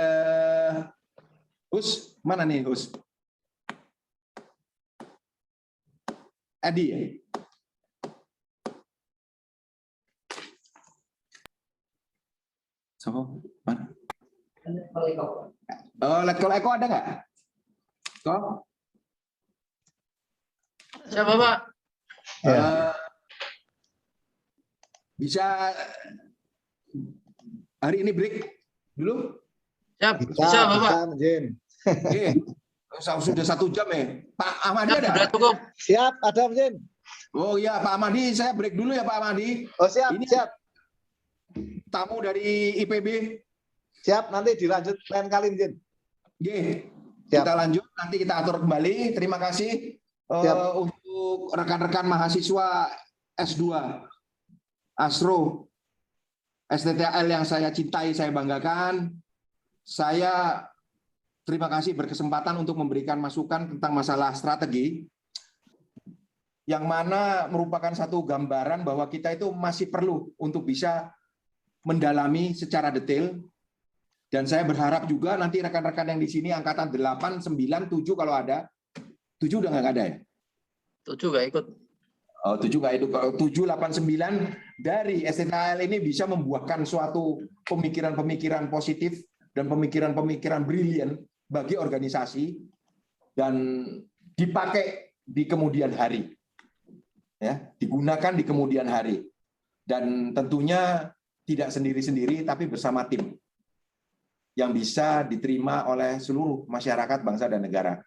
Speaker 1: Hus, mana nih Hus? Adi. So, mana? Let call Eko ada nggak? Kok?
Speaker 4: Siapa, Pak?
Speaker 1: Bisa hari ini break dulu?
Speaker 4: Siap, bisa, Bapak.
Speaker 1: Sudah 1 jam ya. Pak Ahmadi ada?
Speaker 4: Sudah cukup.
Speaker 5: Siap, ada Mjin.
Speaker 1: Oh iya, Pak Ahmadi, saya break dulu ya Pak Ahmadi.
Speaker 5: Oh siap,
Speaker 1: ini
Speaker 5: siap.
Speaker 1: Tamu dari IPB.
Speaker 5: Siap, nanti dilanjut lain kali Mjin.
Speaker 1: Kita lanjut, nanti kita atur kembali. Terima kasih untuk rekan-rekan mahasiswa S2 Astro STTL yang saya cintai, saya banggakan. Saya terima kasih berkesempatan untuk memberikan masukan tentang masalah strategi, yang mana merupakan satu gambaran bahwa kita itu masih perlu untuk bisa mendalami secara detail. Dan saya berharap juga nanti rekan-rekan yang di sini angkatan 8, 9, 7 kalau ada. 7 udah nggak ada ya?
Speaker 4: 7 nggak ikut.
Speaker 1: Oh, 7 nggak ikut. Kalau 7, 8, 9 dari STTL ini bisa membuahkan suatu pemikiran-pemikiran positif dan pemikiran-pemikiran brilian bagi organisasi dan dipakai di kemudian hari. Ya, digunakan di kemudian hari. Dan tentunya tidak sendiri-sendiri tapi bersama tim yang bisa diterima oleh seluruh masyarakat bangsa dan negara.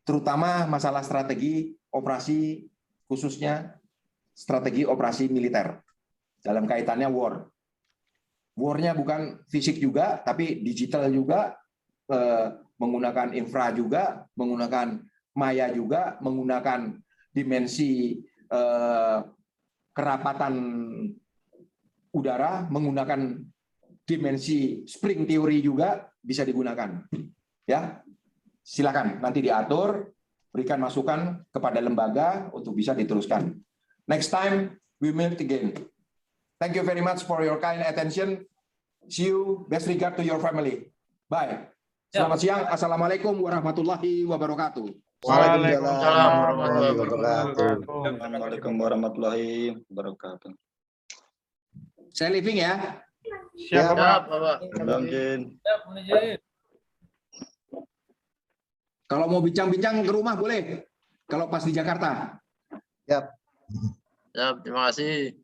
Speaker 1: Terutama masalah strategi operasi, khususnya strategi operasi militer dalam kaitannya war. War-nya bukan fisik juga, tapi digital juga, menggunakan infra juga, menggunakan maya juga, menggunakan dimensi kerapatan udara, menggunakan dimensi spring theory juga bisa digunakan. Ya, silakan nanti diatur, berikan masukan kepada lembaga untuk bisa diteruskan. Next time we meet again. Thank you very much for your kind attention. See you. Best regard to your family. Bye. Selamat siang. Assalamualaikum warahmatullahi wabarakatuh.
Speaker 4: Waalaikumsalam warahmatullahi
Speaker 5: wabarakatuh.
Speaker 3: Assalamualaikum warahmatullahi wabarakatuh.
Speaker 1: Saya leaving ya.
Speaker 4: Siap, Bapak.
Speaker 3: Salam Jin.
Speaker 1: Kalau mau bincang-bincang ke rumah boleh. Kalau pas di Jakarta.
Speaker 4: Siap, terima kasih.